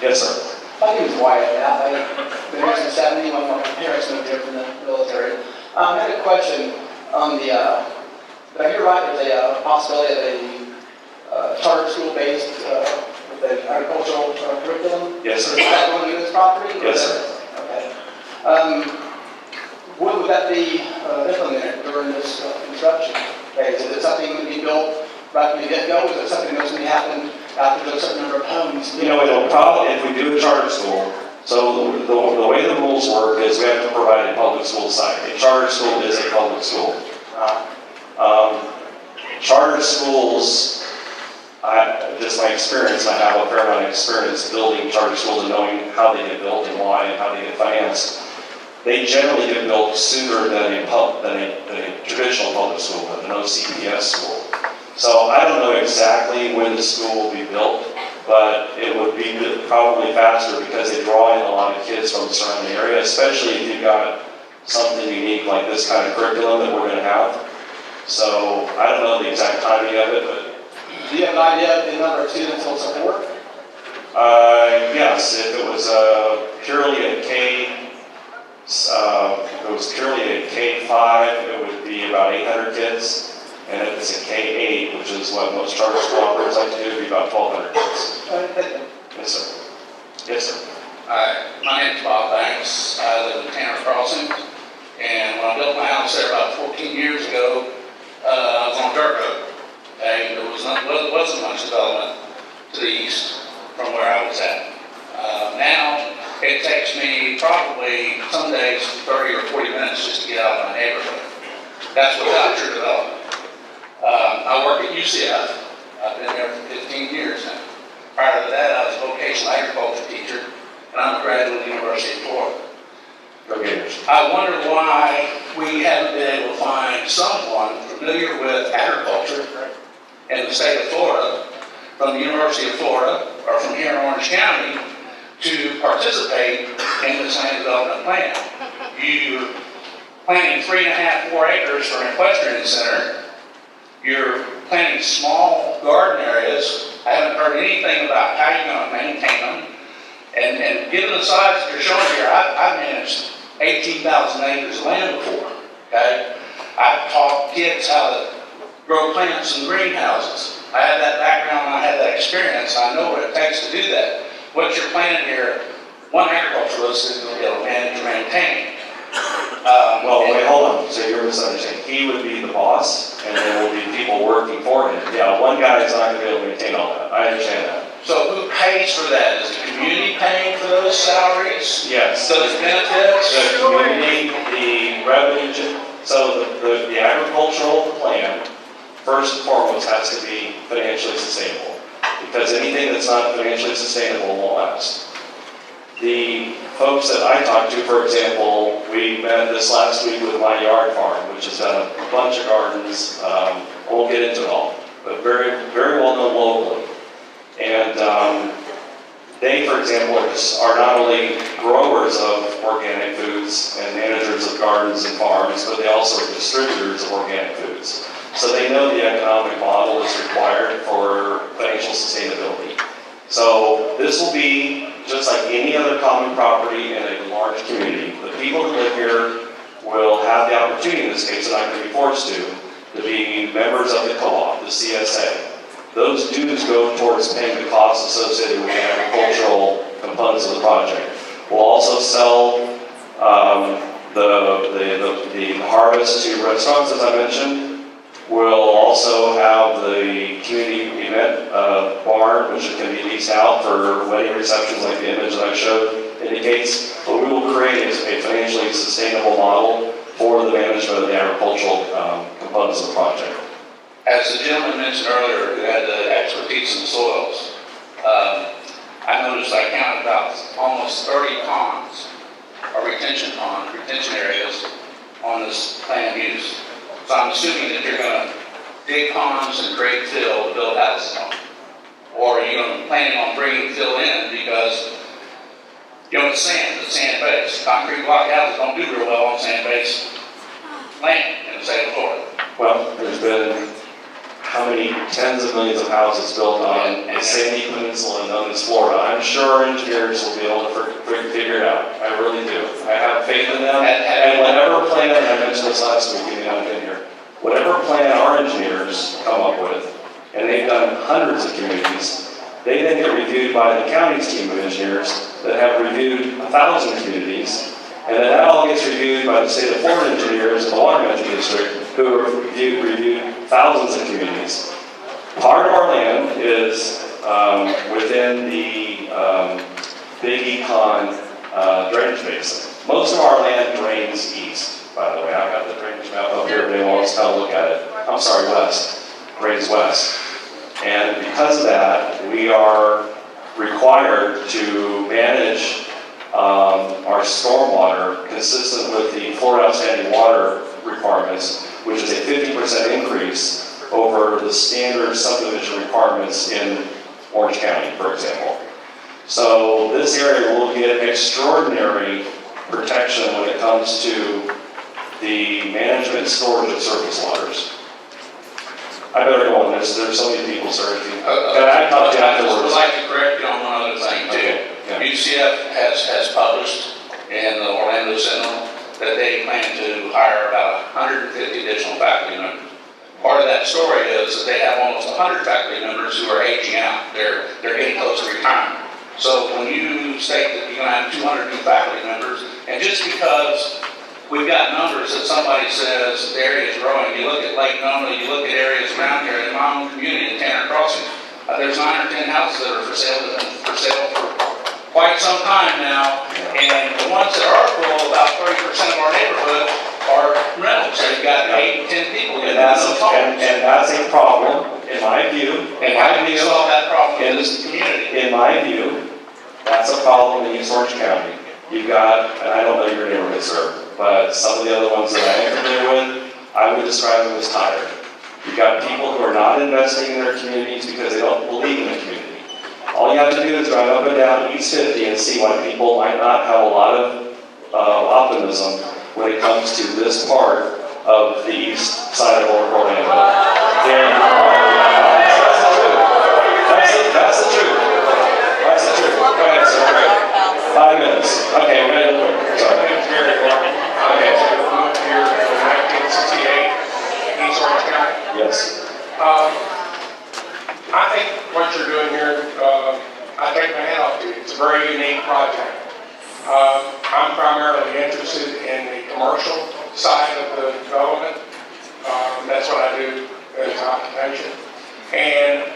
Yes, sir. My name is Wyatt. I've been here since '70 when my parents moved here from the military. I had a question on the, did I hear right, there's a possibility of a charter school based with an agricultural curriculum? Yes, sir. Is that going to this property? Yes, sir. Okay. When would that be implemented during this construction phase? Is it something that would be built right from the get-go? Is it something that's going to happen after there's a certain number of homes? You know, it'll probably, if we do a charter school, so the way the rules work is we have to provide a public school site. A charter school is a public school. Charter schools, just my experience, I have a fair amount of experience building charter schools and knowing how they get built and why and how they get financed. They generally get built sooner than a traditional public school, than an OCPS school. So I don't know exactly when the school will be built, but it would be probably faster because they draw in a lot of kids from the surrounding area, especially if you've got something unique like this kind of curriculum that we're going to have. So I don't know the exact timing of it, but Do you have an idea of the number of students it'll support? yes, if it was purely a K-5, it would be about 800 kids. And if it's a K-8, which is what most charter school operators like to do, it'd be about 1,200 kids. Yes, sir. Yes, sir. Hi, my name's Bob Banks. I live in Tanner Crossing, and when I built my house there about 14 years ago, I was on a dirt road. Okay, there wasn't much development to the east from where I was at. Now, it takes me probably some days 30 or 40 minutes just to get out of my neighborhood. That's without your development. I work at UCF. I've been there for 15 years now. Prior to that, I was a vocational agriculture teacher, and I'm a graduate of the University of Florida. Go Gators. I wonder why we haven't been able to find someone familiar with agriculture in the state of Florida, from the University of Florida, or from here in Orange County, to participate in this land development plan. You're planting 3.5, 4 acres for an equestrian center. You're planting small garden areas. I haven't heard anything about how you're going to maintain them. And given the size that you're showing here, I've managed 18,000 acres of land before, okay? I've taught kids how to grow plants in greenhouses. I have that background, I have that experience, I know what it takes to do that. What you're planting here, one agriculturalist is going to be able to manage and maintain. Well, wait, hold on. So you're misunderstanding. He would be the boss, and there will be people working for him. Yeah, one guy is not going to be able to maintain all that. I understand that. So who pays for that? Is the community paying for those salaries? Yes. Those benefits? The community, the revenue, so the agricultural plan, first and foremost, has to be financially sustainable. Because anything that's not financially sustainable won't last. The folks that I talked to, for example, we met this last week with My Yard Farm, which has done a bunch of gardens. I won't get into it all, but very, very well known locally. And they, for example, are not only growers of organic foods and managers of gardens and farms, but they also are distributors of organic foods. So they know the economic model is required for financial sustainability. So this will be just like any other common property in a large community. The people who live here will have the opportunity, in this case, they're not going to be forced to be members of the co-op, the CSA. Those dues go towards paying the costs associated with the agricultural components of the project. We'll also sell the harvest to restaurants, as I mentioned. We'll also have the community event barn, which can be leased out for wedding receptions like the image that I showed. indicates, but we will create a financially sustainable model for the management of the agricultural components of the project. As the gentleman mentioned earlier, who had the expertise in the soils, I noticed I counted about almost 30 ponds, or retention areas on this plan use. So I'm assuming that you're going to dig ponds and create fill to build houses on. Or are you planning on bringing fill in because, it's sand base. Concrete block houses don't do real well on sand base land in the state of Florida. Well, there's been how many tens of millions of houses built on the Sandy Peninsula and on this Florida. I'm sure engineers will be able to figure it out. I really do. I have faith in them. And whatever plan, and I mentioned this last week, you know, I've been here, whatever plan our engineers come up with, and they've done hundreds of communities, they then get reviewed by the county's team of engineers that have reviewed 1,000 communities, and then that all gets reviewed by the state of Florida engineers in the Water Management District, who have reviewed thousands of communities. Part of our land is within the Big Econ drainage basin. Most of our land drains east, by the way. I've got the drainage map up here, if anyone wants to come look at it. I'm sorry, west. Drains west. And because of that, we are required to manage our stormwater consistent with the Florida Outstanding Water requirements, which is a 50% increase over the standard subdivision requirements in Orange County, for example. So this area will get extraordinary protection when it comes to the management and storage of surface waters. I better go on this. There's so many people, sir. Can I talk to you afterwards? I would like to correct you on one other thing too. Okay. Yeah. UCF has published in the Orlando Sentinel that they plan to hire about 150 additional faculty members. Part of that story is that they have almost 100 faculty members who are aging out. They're getting close to retirement. So when you state that you're going to have 200 new faculty members, and just because we've got numbers that somebody says the area is growing, you look at Lake Nona, you look at areas around here in my own community in Tanner Crossing, there's 9 or 10 houses that are for sale for quite some time now, and the ones that are full, about 30% of our neighborhood are rentals. They've got 8 to 10 people in those homes. And that's a problem, in my view. And how do we solve that problem in this community? In my view, that's a problem in East Orange County. You've got, and I don't know your neighborhood, sir, but some of the other ones that I am familiar with, I would describe them as tired. You've got people who are not investing in their communities because they don't believe in the community. All you have to do is drive up and down East 50 and see why people might not have a lot of optimism when it comes to this part of the east side of Orlando. That's the truth. That's the truth. Go ahead, sir. 5 minutes. Okay, we're going to look. Sorry. My name's Gary Clark. Okay, so I moved here in 1968, East Orange County. Yes. I think what you're doing here, I take my hat off to you. It's a very unique project. I'm primarily interested in the commercial side of the development. That's what I do as an occupation. And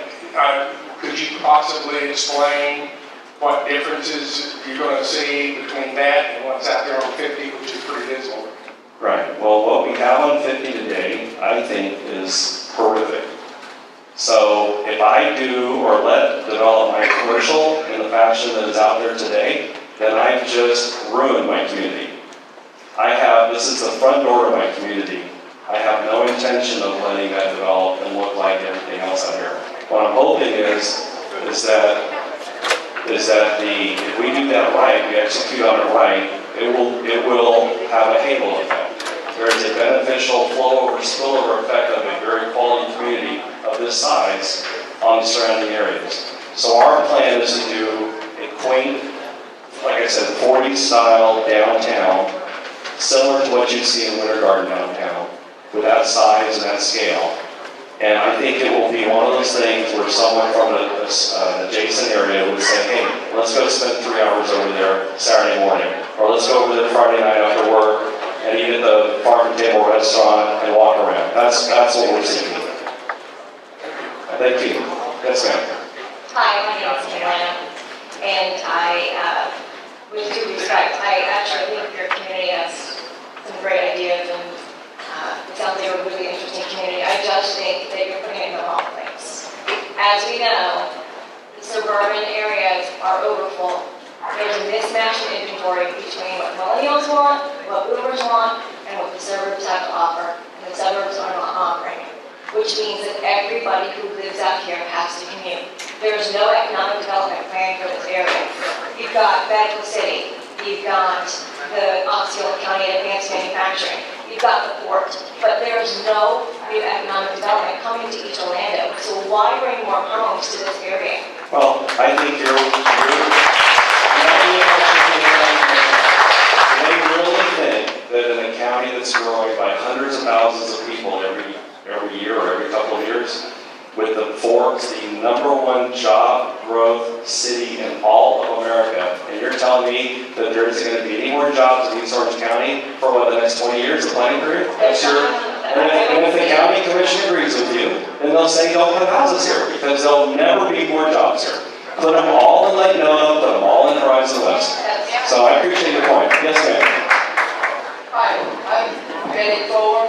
could you possibly explain what differences you're going to see between that and what's out there on 50, which is pretty dismal? Right. Well, what we have on 50 today, I think, is horrific. So if I do or let develop my commercial in the fashion that is out there today, then I've just ruined my community. This is the front door of my community. I have no intention of letting that develop and look like everything else out here. What I'm hoping is that if we do that right, we execute on it right, it will have a halo effect. There is a beneficial spillover effect of a very quality community of this size on the surrounding areas. So our plan is to do a quaint, like I said, 40s style downtown, similar to what you see in Winter Garden downtown, with that size and that scale. And I think it will be one of those things where someone from an adjacent area would say, hey, let's go spend 3 hours over there Saturday morning, or let's go over there Friday night after work and eat at the farm to table restaurant and walk around. That's what we're seeking. Thank you. Yes, ma'am. Hi, my name is Joanna, and I with due respect, I actually think your community has some great ideas and it sounds like a really interesting community. I just think that you're putting it in the wrong place. As we know, the suburban areas are overfull. There's a mismatch in inventory between what millennials want, what boomers want, and what the suburbs have to offer, and the suburbs are not offering it, which means that everybody who lives out here has to commute. There's no economic development plan for this area. You've got Medical City, you've got the Osceola County Advanced Manufacturing, you've got the port, but there's no new economic development coming to East Orlando. So why bring more homes to this area? Well, I think they really think that in a county that's growing by hundreds of thousands of people every year or every couple of years, with the Forbes, the #1 job growth city in all of America, and you're telling me that there isn't going to be any more jobs in East Orange County for what, the next 20 years, the planning period? That's your, and if the county commission agrees with you, then they'll say don't put houses here, because there'll never be more jobs here. Put them all in Lake Nona, put them all in Horizon West. So I appreciate your point. Yes, ma'am. Hi, I'm Penny Fuller.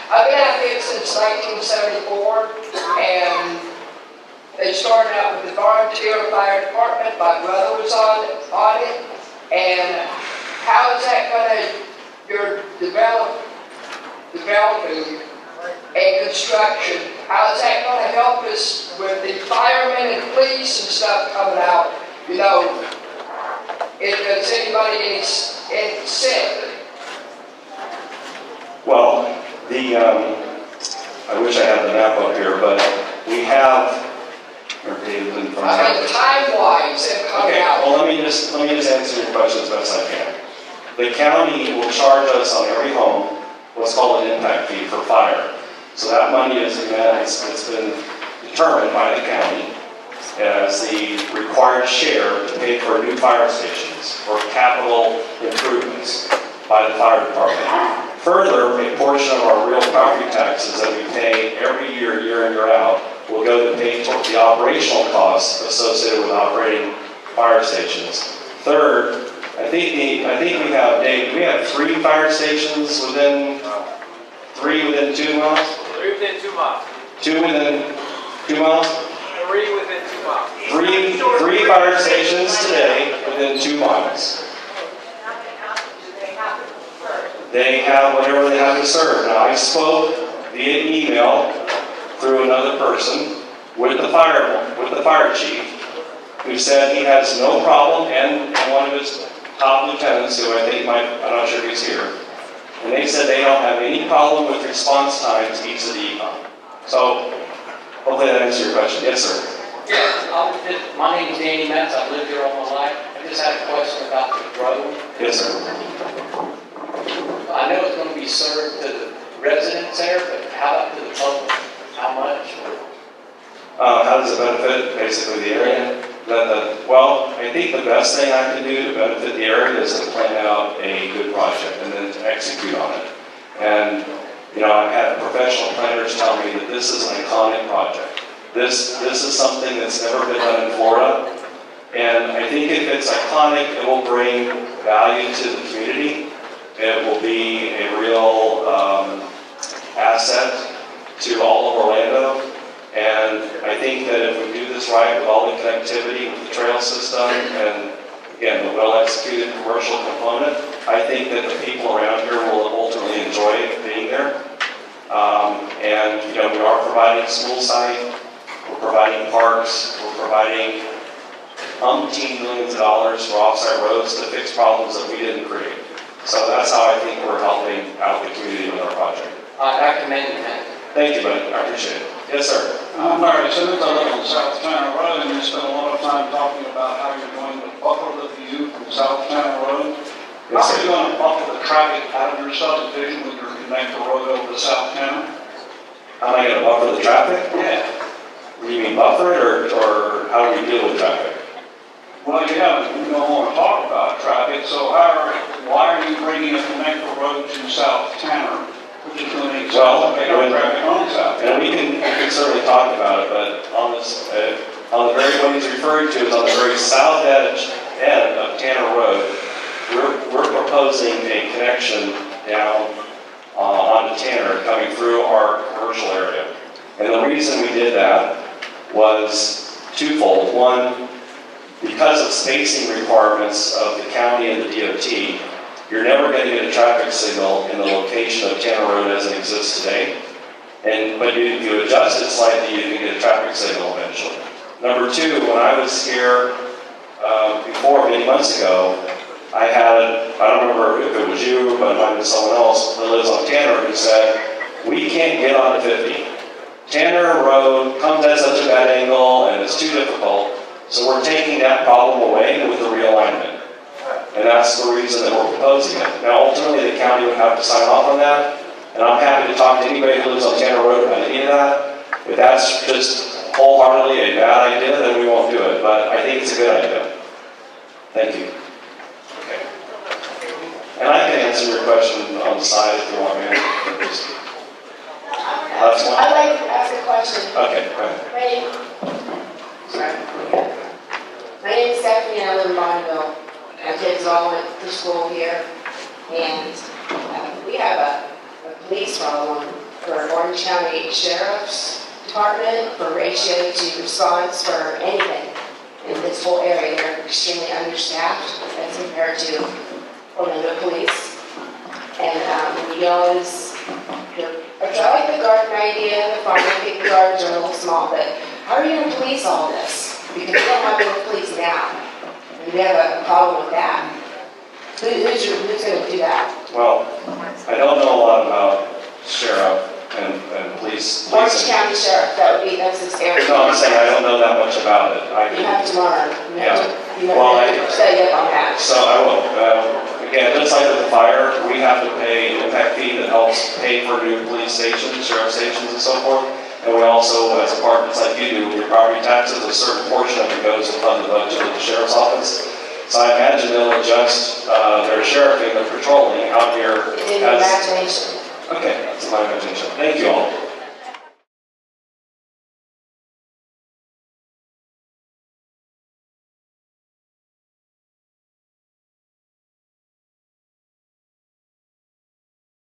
I've been out here since 1974, and they started out with the volunteer fire department. My brother was on it, and how is that you're developing and construction, how is that going to help us with the firemen and police and stuff coming out? You know, if there's anybody is sick. Well, I wish I had the map up here, but we have, time-wise, they're coming okay, out. well, let me just answer your question as best I can. The county will charge us on every home what's called an impact fee for fire. So that money it's been determined by the county as the required share to pay for new fire stations or capital improvements by the fire department. Further, a portion of our real property taxes that we pay every year, year in, year out, will go to pay toward the operational costs associated with operating fire stations. Third, I think we have, Dave, we have 3 fire stations within 2 miles? 3 within 2 miles. 2 within 2 miles? 3 within 2 miles. Three fire stations today within 2 miles. They have whatever they have to serve. Now, I spoke via email through another person with the fire chief, who said he has no problem, and one of his top lieutenants, who I think I'm not sure if he's here, and they said they don't have any problem with response times east of the econ. So, hopefully that answers your question. Yes, sir. Yeah, my name is Danny Metz. I've lived here all my life. I just had a question about the road. Yes, sir. I know it's going to be served to the residents there, but how about to the public? How much? How does it benefit basically the area? Well, I think the best thing I can do to benefit the area is to plan out a good project and then to execute on it. And, I've had professional planners tell me that this is an iconic project. This is something that's never been done in Florida. And I think if it's iconic, it will bring value to the community. It will be a real asset to all of Orlando. And I think that if we do this right with all the connectivity with the trail system and, again, the well-executed commercial component, I think that the people around here will ultimately enjoy being there. We are providing a school site, we're providing parks, we're providing umpteen millions of dollars for off-site roads to fix problems that we didn't create. So that's how I think we're helping out the community with our project. I commend you, man. Thank you, buddy. I appreciate it. Yes, sir. I'm Larry Simmons. I live on South China Road, and you spent a lot of time talking about how you're going to buffer the view from South China Road. Yes, How are sir. you going to buffer the traffic out of your subdivision when you're connecting the road over to South China? How am I going to buffer the traffic? Yeah. Do you mean buffer it, or how do we deal with traffic? Well, yeah, we don't want to talk about traffic, so why are you bringing a connector road to South Tanner, which is going to Well, accelerate our traffic on South Tanner? And we can certainly talk about it, but on this, on the very, what he's referring to is on the very south end of Tanner Road. We're proposing a connection down onto Tanner coming through our commercial area. And the reason we did that was twofold. One, because of spacing requirements of the county and the DOT, you're never going to get a traffic signal in the location of Tanner Road as it exists today. But if you adjust it slightly, you can get a traffic signal eventually. Number two, when I was here before, many months ago, I don't remember if it was you, but it might have been someone else that lives on Tanner who said, we can't get onto 50. Tanner Road comes at such a bad angle and it's too difficult, so we're taking that problem away with the realignment. And that's the reason that we're proposing it. Now, ultimately, the county would have to sign off on that, and I'm happy to talk to anybody who lives on Tanner Road about any of that. If that's just wholeheartedly a bad idea, then we won't do it, but I think it's a good idea. Thank you. Okay. And I can answer your question on the side if you want me. Last one? I'd like to ask a question. Okay, go ahead. My name is Stephanie and I live in Bonneville. My kids all went to school here, and we have a police problem for Orange County Sheriff's Department for ratio to response for anything in this whole area. They're extremely understaffed as compared to Orlando Police. And we always, I like the garden idea, the farm, I think the gardens are a little small, but how are you going to police all this? Because we don't have any police now. And we have a problem with that. Who's going to do that? Well, I don't know a lot about sheriff and police. Orange County Sheriff, that's his area. No, I'm saying I don't know that much about it. You have to learn. You have to study up on that. So I will. Again, just like with the fire, we have to pay an impact fee that helps pay for new police stations, sheriff stations, and so forth. And we also, as departments like you do, with your property taxes, a certain portion of it goes to fund the budget of the sheriff's office. So I imagine they'll adjust their sheriffing, their patrolling out here. It's in your imagination. Okay, that's my imagination. Thank you all.